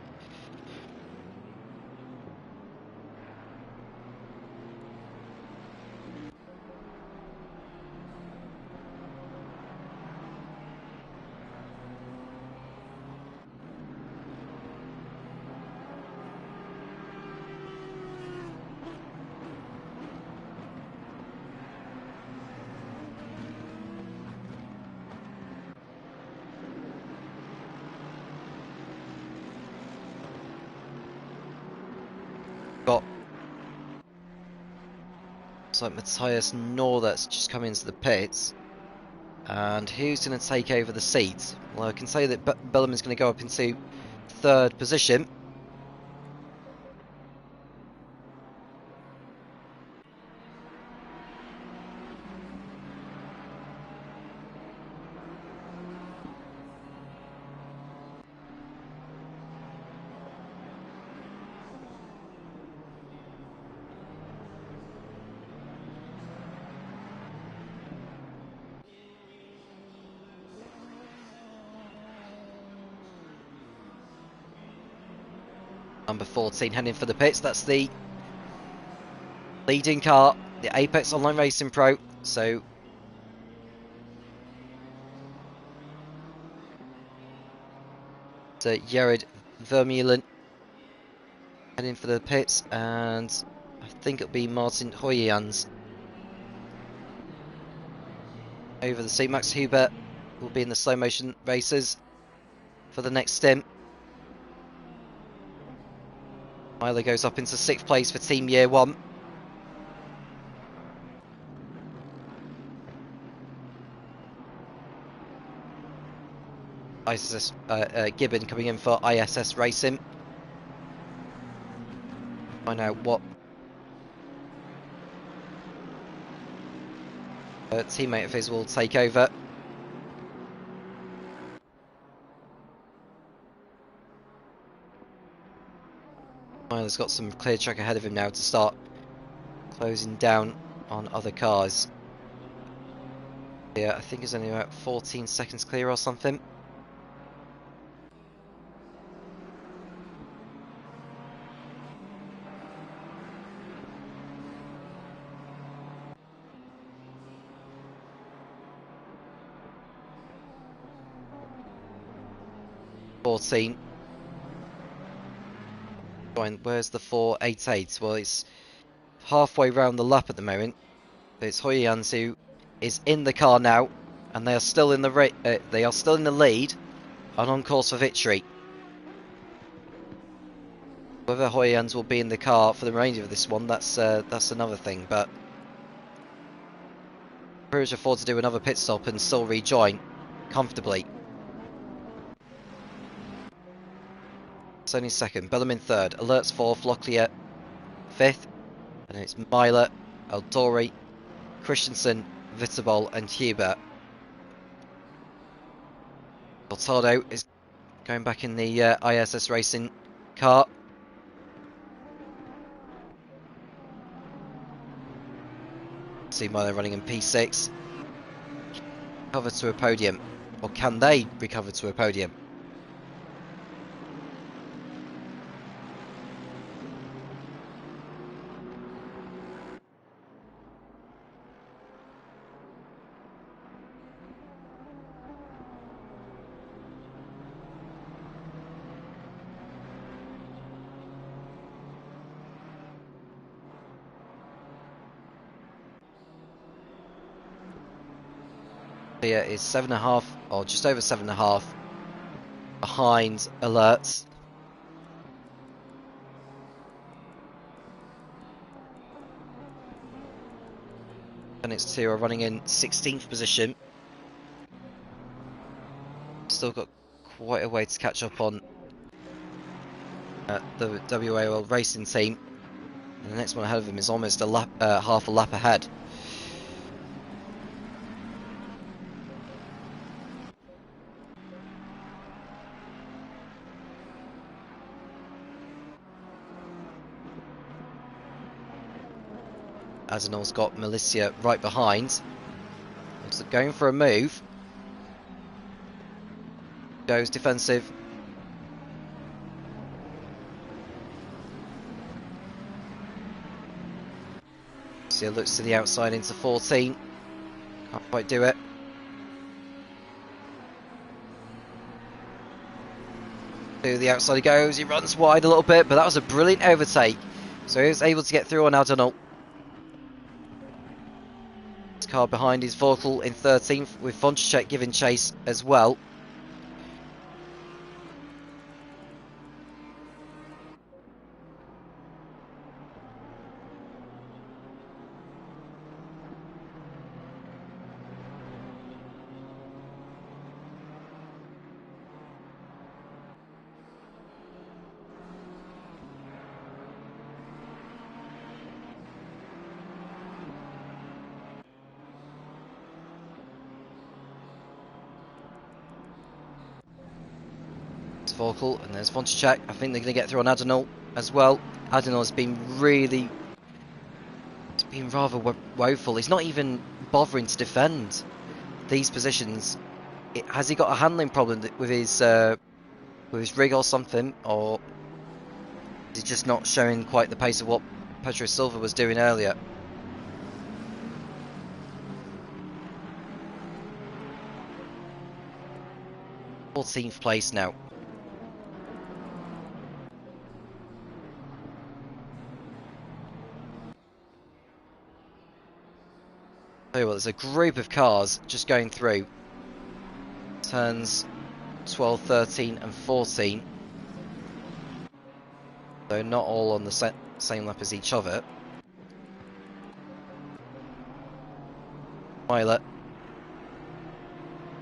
Got it's like Matthias Nordert's just come into the pits, and who's going to take over the seat? Well, I can say that Bellerman's going to go up into 3rd position. Number 14 heading for the pits. That's the leading car, the Apex Online Racing Pro. So Jared Vermeulen heading for the pits, and I think it'll be Martin Hoyans over the seat. Max Hubert will be in the slow motion races for the next stint. Myler goes up into 6th place for Team Year 1. ISS, Gibbon coming in for ISS Racing. Find out what teammate of his will take over. Myler's got some clear track ahead of him now to start closing down on other cars. Yeah, I think he's only about 14 seconds clear or something. Where's the 488? Well, it's halfway round the lap at the moment. It's Hoyans who is in the car now, and they are still in the lead and on course for victory. Whether Hoyans will be in the car for the remainder of this one, that's another thing. But Courage afford to do another pit stop and still rejoin comfortably. Sony 2nd, Bellarmine 3rd, Alerts 4th, Locklear 5th, and it's Myler, Eldori, Christensen, Vittabol and Hubert. Hurtado is going back in the ISS Racing car. See Myler running in P6. Recover to a podium, or can they recover to a podium? Here is 7.5, or just over 7.5, behind alerts. And it's 2 are running in 16th position. Still got quite a way to catch up on the WA World Racing team. And the next one ahead of them is almost a lap, half a lap ahead. Adenol's got Milicia right behind. Looks like going for a move. Goes defensive. So looks to the outside into 14. Can't quite do it. To the outside he goes. He runs wide a little bit, but that was a brilliant overtake. So he was able to get through on Adenol. His car behind is Vorkel in 13th, with Vonchek giving chase as well. Vorkel, and there's Vonchek. I think they're going to get through on Adenol as well. Adenol has been really, it's been rather woeful. He's not even bothering to defend these positions. Has he got a handling problem with his rig or something, or is he just not showing quite the pace of what Pedro Silva was doing earlier? Fourteenth place now. Well, there's a group of cars just going through. Turns 12, 13 and 14. Though not all on the same lap as each other. Pilot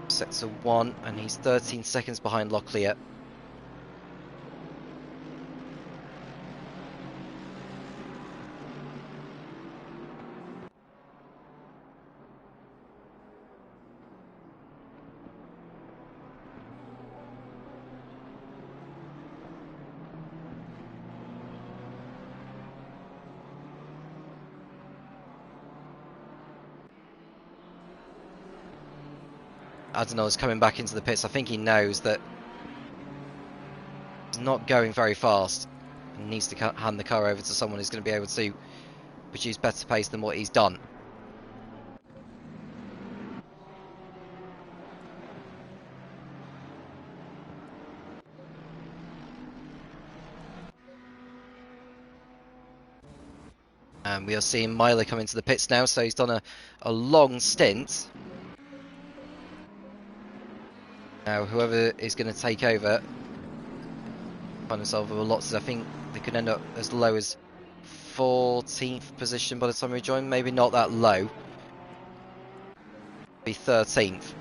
set to 1 and he's 13 seconds behind Locklear. Adenol is coming back into the pits. I think he knows that he's not going very fast and needs to hand the car over to someone who's going to be able to produce better pace than what he's done. And we are seeing Myler come into the pits now, so he's done a long stint. Now, whoever is going to take over, find themselves with lots. I think they could end up as low as 14th position by the time we join. Maybe not that low. Be 13th.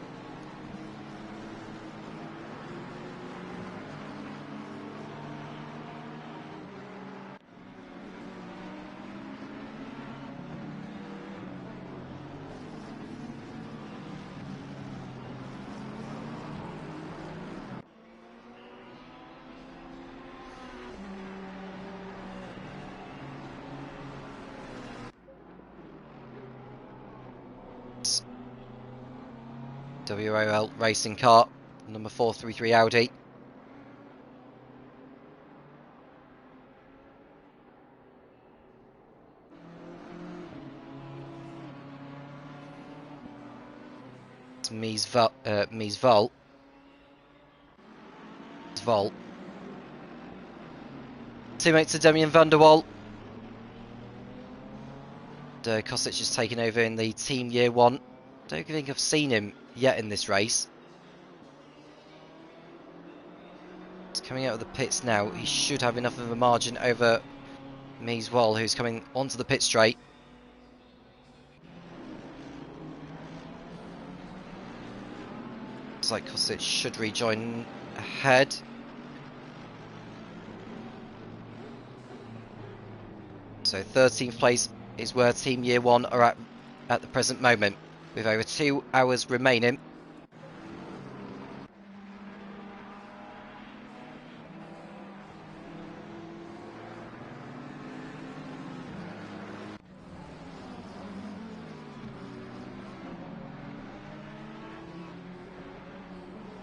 WOL racing car, number 433 Audi. It's Mies Vol. Teammate to Demian van der Waal. Kostic is taking over in the team year 1. Don't think I've seen him yet in this race. He's coming out of the pits now. He should have enough of a margin over Meeswell, who's coming onto the pit straight. Looks like Kosic should rejoin ahead. So 13th place is where Team Year 1 are at the present moment, with over 2 hours remaining.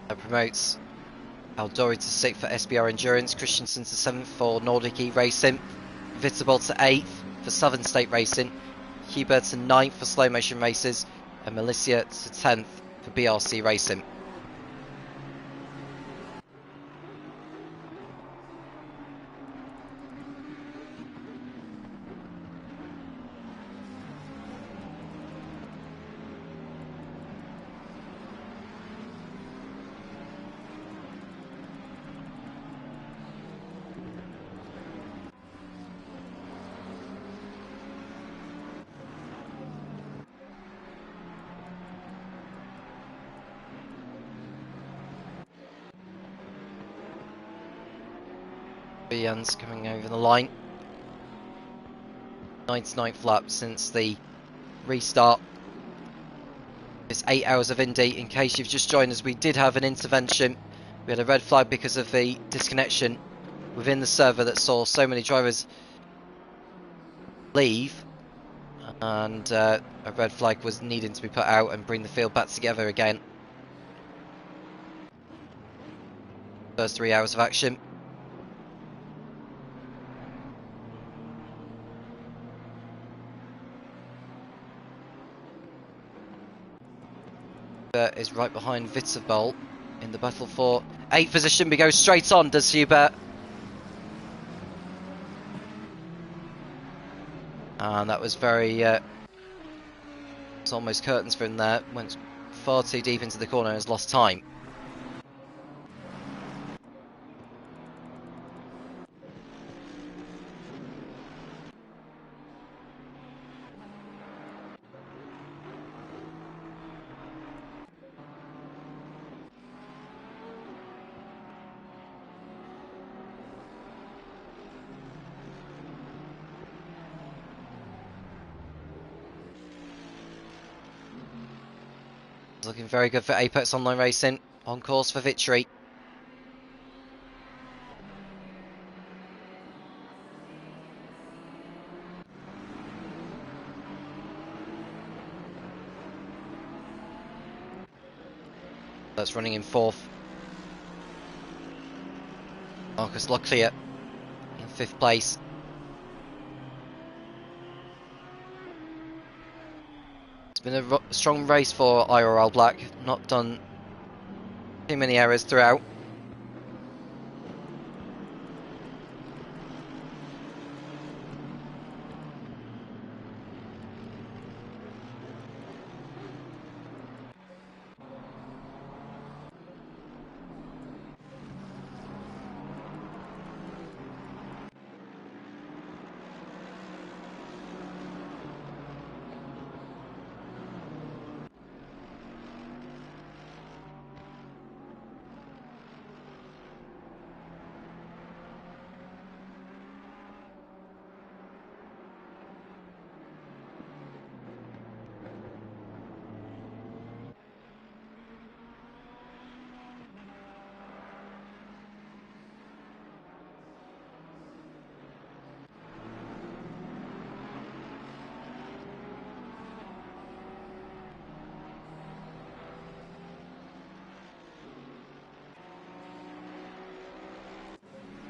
That promotes Aldori to 6th for SBR Endurance, Christensen to 7th for Nordic E-Racing, Vitable to 8th for Southern State Racing, Hubert to 9th for Slow Motion Races, and Milicia to 10th for BRC Racing. Ian's coming over the line. 99th lap since the restart. It's 8 hours of Indy. In case you've just joined us, we did have an intervention. We had a red flag because of the disconnection within the server that saw so many drivers leave, and a red flag was needing to be put out and bring the field back together again. First 3 hours of action. Is right behind Vitable in the battle for 8th position. We go straight on, does Hubert. And that was very... it's almost curtains for him there. Went far too deep into the corner and has lost time. Looking very good for Apex Online Racing, on course for victory. That's running in 4th. Marcus Locklear in 5th place. It's been a strong race for IRL Black, not done too many errors throughout.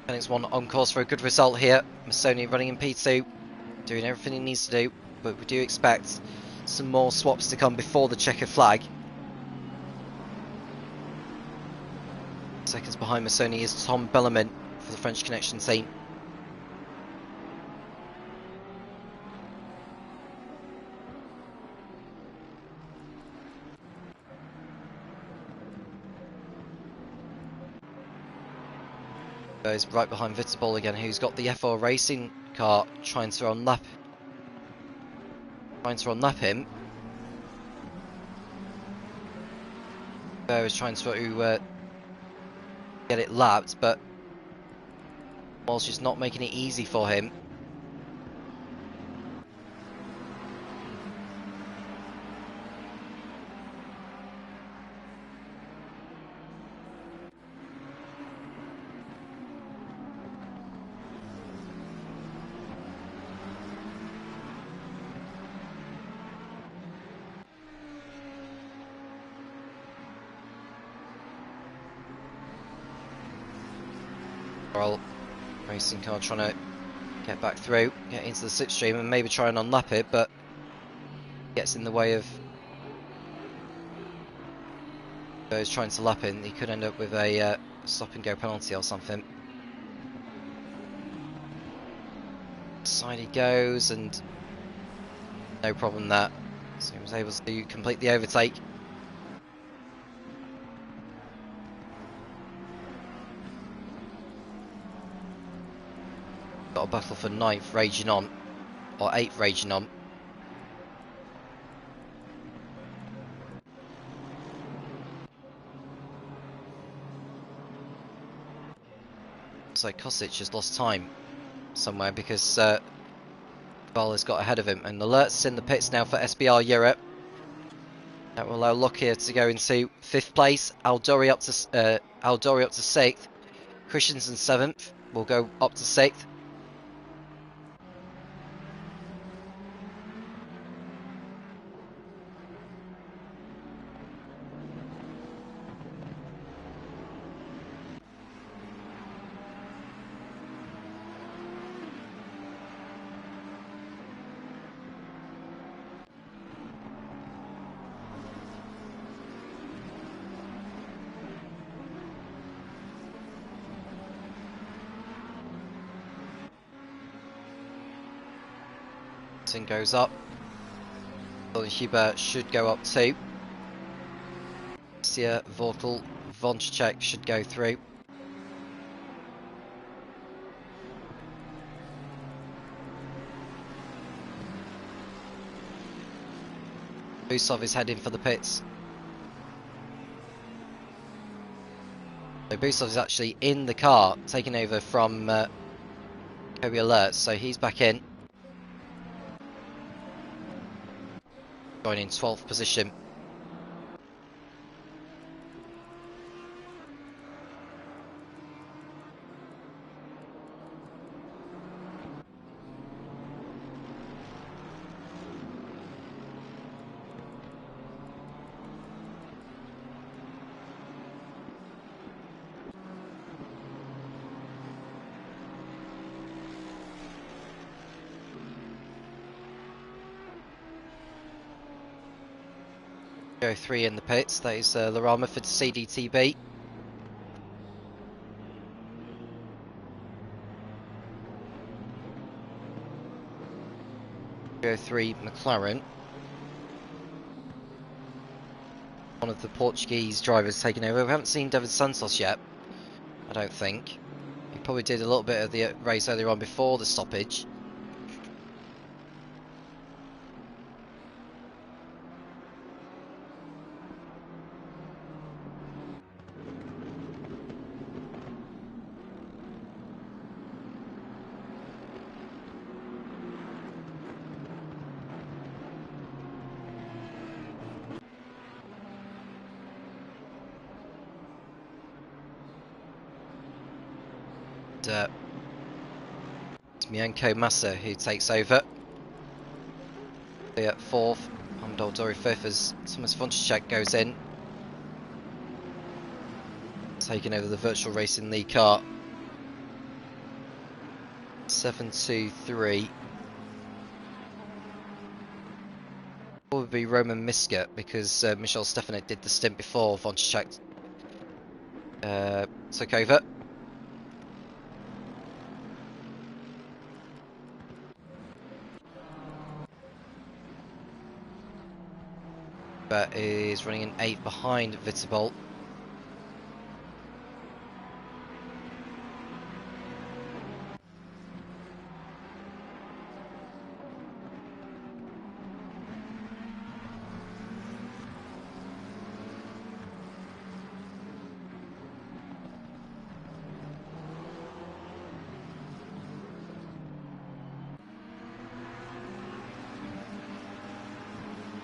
Phoenix 1 on course for a good result here. Masoni running in P2, doing everything he needs to do, but we do expect some more swaps to come before the checker flag. Seconds behind Masoni is Tom Bellarmine for the French Connection team. Goes right behind Vitebol again, who's got the FR Racing car trying to unlap him. Bear is trying to get it lapped, but Walsh is not making it easy for him. FRL Racing car trying to get back through, get into the slipstream and maybe try and unlap it, but gets in the way of those trying to lap in. He could end up with a stop and go penalty or something. Side he goes, and no problem there. So he was able to complete the overtake. Got a battle for 9th raging on, or 8th raging on. So Kosic has lost time somewhere because Bala's got ahead of him, and alerts in the pits now for SBR Europe. That will allow Lockyer to go into 5th place. Aldori up to 6th. Christensen 7th will go up to 6th. Goes up. Huber should go up too. Sia, Vortel, Vonchek should go through. Busov is heading for the pits. So Busov is actually in the car, taking over from Kobe Alerts, so he's back in. Going in 12th position. Go 3 in the pits. That is Larama for CDTB. Go 3 McLaren. One of the Portuguese drivers taking over. We haven't seen David Santos yet, I don't think. He probably did a little bit of the race earlier on before the stoppage. It's Mianko Massa who takes over. At 4th, Hamdol Dori 5th as Thomas Vonchek goes in, taking over the Virtual Racing League car. 7-2-3. Probably Roman Miska because Michel Stefanik did the stint before Vonchek took over. But is running in 8th behind Vitebol.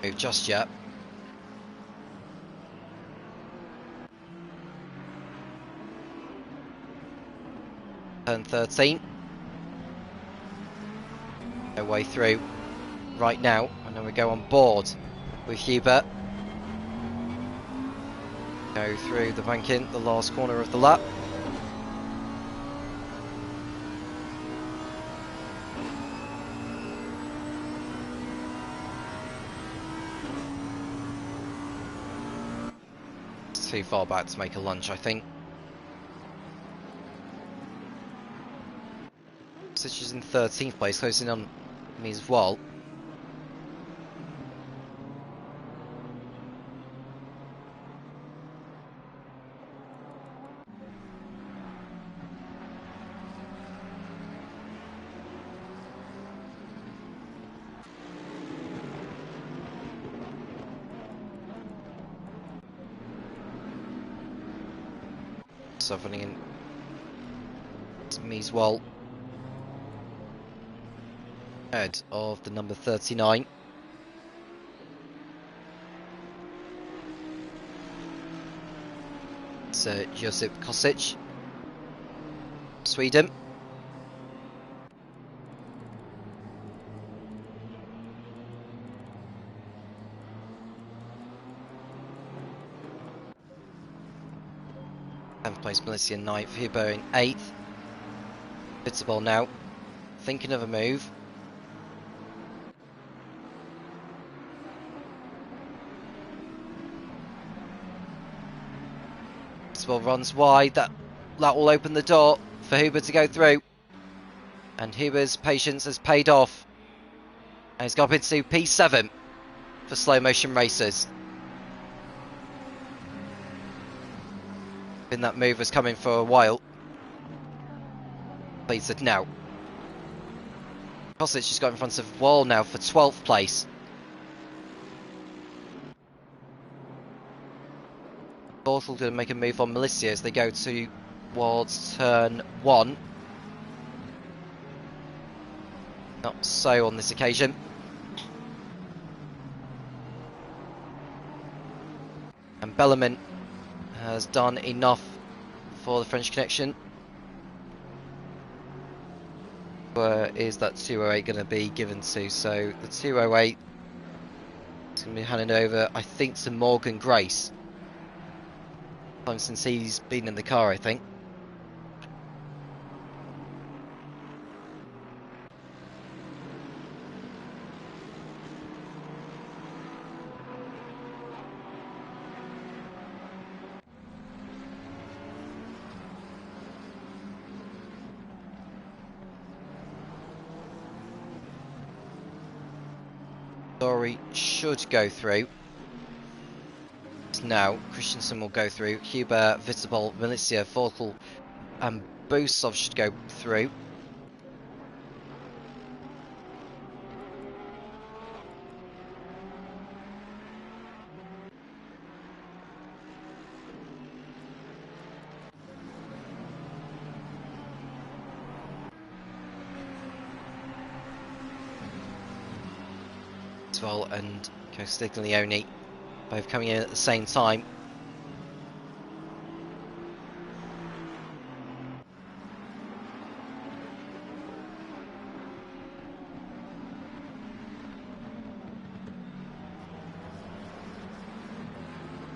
move just yet. Turn 13. No way through right now, and then we go on board with Hubert. Go through the banking, the last corner of the lap. It's too far back to make a lunge, I think. Such is in 13th place, closing on me as well. So running in to me as well. Ahead of the number 39. It's Josip Kosic, Sweden. Place Melissa in 9th, Huber in 8th. Fitzball now, thinking of a move. Fitzball runs wide, that will open the door for Huber to go through. And Huber's patience has paid off. And he's got up into P7 for slow motion racers. That move was coming for a while. Please it now. Kosic just got in front of Wall now for 12th place. Bortle going to make a move on Melissa as they go towards turn 1. Not so on this occasion. And Bellarmine has done enough for the French connection. Where is that 208 going to be given to? So the 208 is going to be handed over, I think, to Morgan Grace. Time since he's been in the car, I think. Dory should go through. Now, Christensen will go through. Huber, Vitebol, Milicia, Forkel and Busov should go through. And Castiglione both coming in at the same time.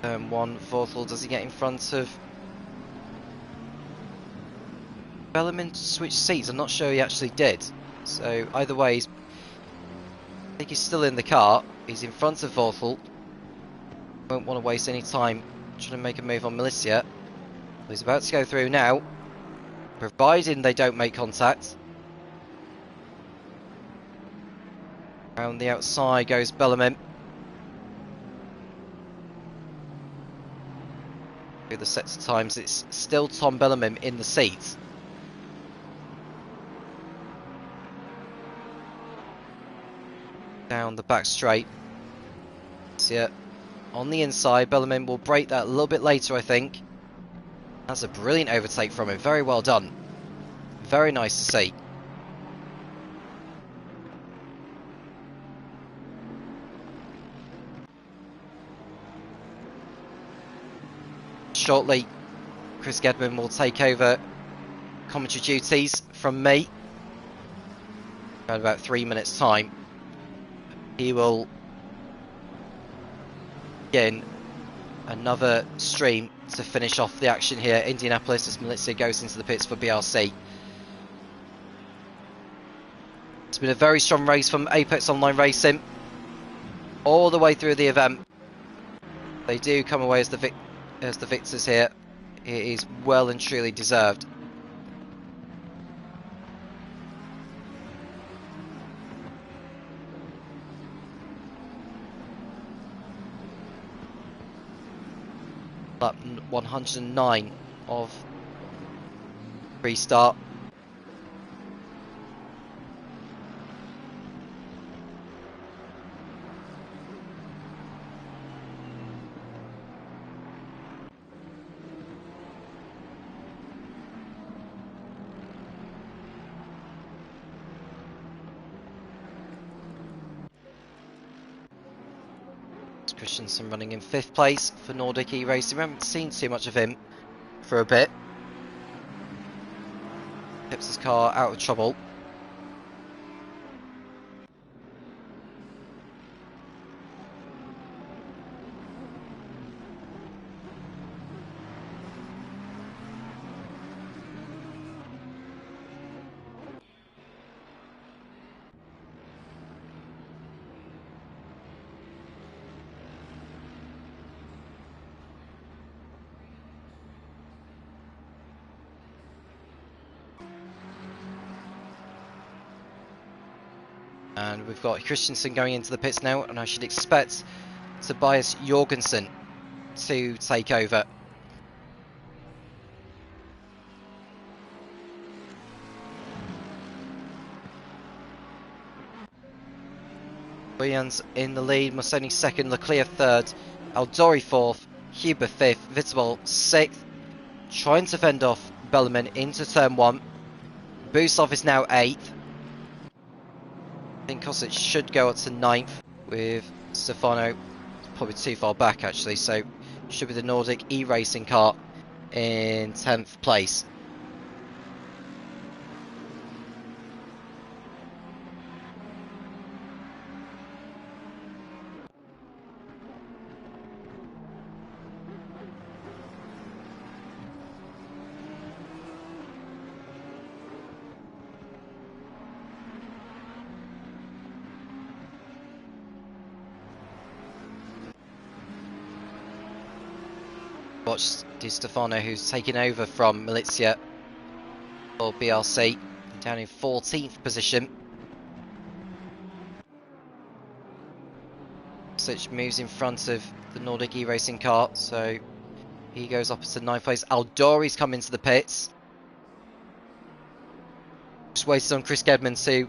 Turn 1, Vorthal, does he get in front of Bellarmine to switch seats? I'm not sure he actually did. So either way, I think he's still in the car. He's in front of Vorthal. Won't want to waste any time trying to make a move on Milicia. He's about to go through now, providing they don't make contact. Around the outside goes Bellarmine. Through the sets of times, it's still Tom Bellarmine in the seat. Down the back straight. See it on the inside. Bellarmine will break that a little bit later, I think. That's a brilliant overtake from him. Very well done. Very nice to see. shortly, Chris Gedman will take over commentary duties from me in about 3 minutes' time. He will begin another stream to finish off the action here at Indianapolis as Malizia goes into the pits for BRC. It's been a very strong race from Apex Online Racing all the way through the event. They do come away as the victors here. It is well and truly deserved. Lap 109 of restart. Christensen running in 5th place for Nordic E-Racing. We haven't seen too much of him for a bit. Tips his car out of trouble. And we've got Christensen going into the pits now, and I should expect Tobias Jorgensen to take over. Williams in the lead, Mussoni second, Leclerc third, Aldori fourth, Huber fifth, Vittel sixth, trying to fend off Bellerman into turn one. Busov is now eighth. I think Kosic should go up to 9th with Stefano probably too far back actually, so should be the Nordic E-Racing car in 10th place. Watch Di Stefano, who's taken over from Malizia for BRC, down in 14th position. Such moves in front of the Nordic E-Racing car, so he goes up to 9th place. Aldori's come into the pits. Just waited on Chris Gedman to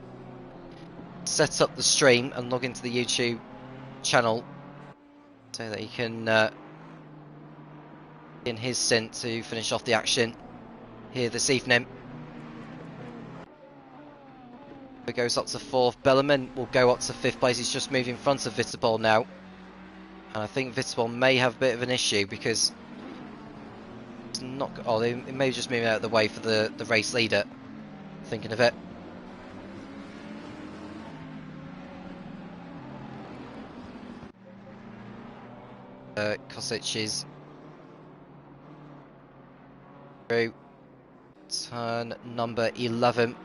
set up the stream and log into the YouTube channel so that he can in his stint to finish off the action here this evening. It goes up to 4th. Bellerman will go up to 5th place. He's just moved in front of Vitebol now, and I think Vitebol may have a bit of an issue because it's not. Oh, they may just move out of the way for the race leader. Thinking of it. Kosic is through turn number 11.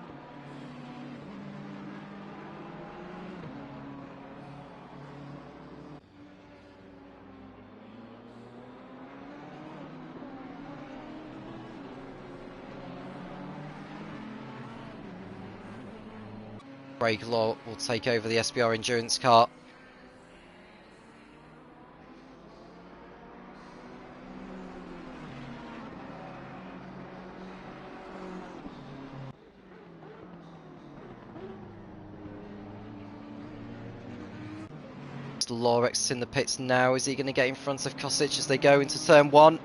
Craig Law will take over the SBR Endurance car. Lorex in the pits now. Is he going to get in front of Kosic as they go into turn one?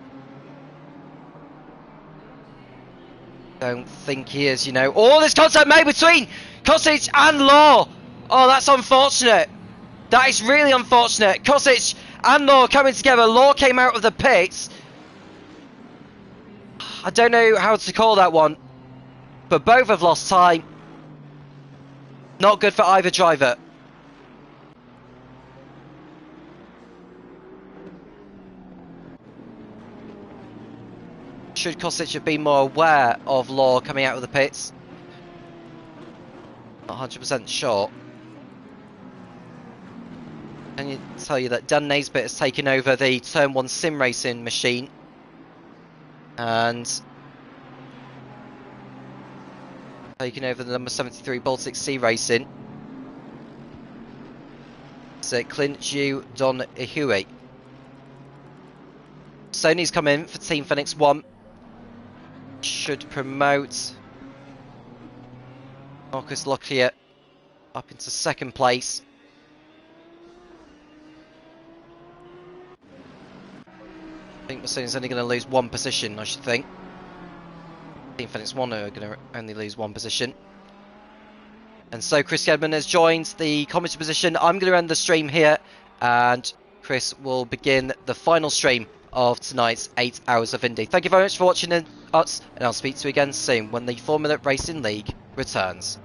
Don't think he is, you know. Oh, there's contact made between Kosic and Law. Oh, that's unfortunate. That is really unfortunate. Kosic and Law coming together. Law came out of the pits. I don't know how to call that one, but both have lost time. Not good for either driver. Should Kostic be more aware of Law coming out of the pits? Not 100% sure. Can you tell you that Dan Naisbitt has taken over the Turn 1 sim racing machine, and taking over the number 73 Baltic Sea Racing. So Clint Ju Don Ihui. Sony's come in for Team Phoenix 1. Should promote Marcus Lockyer up into second place. I think Mercedes only going to lose one position, I should think. Team Phoenix 1 are going to only lose one position. And so Chris Gedman has joined the commentary position. I'm going to end the stream here, and Chris will begin the final stream of tonight's 8 hours of Indy. Thank you very much for watching us, and I'll speak to you again soon when the Formula Racing League returns.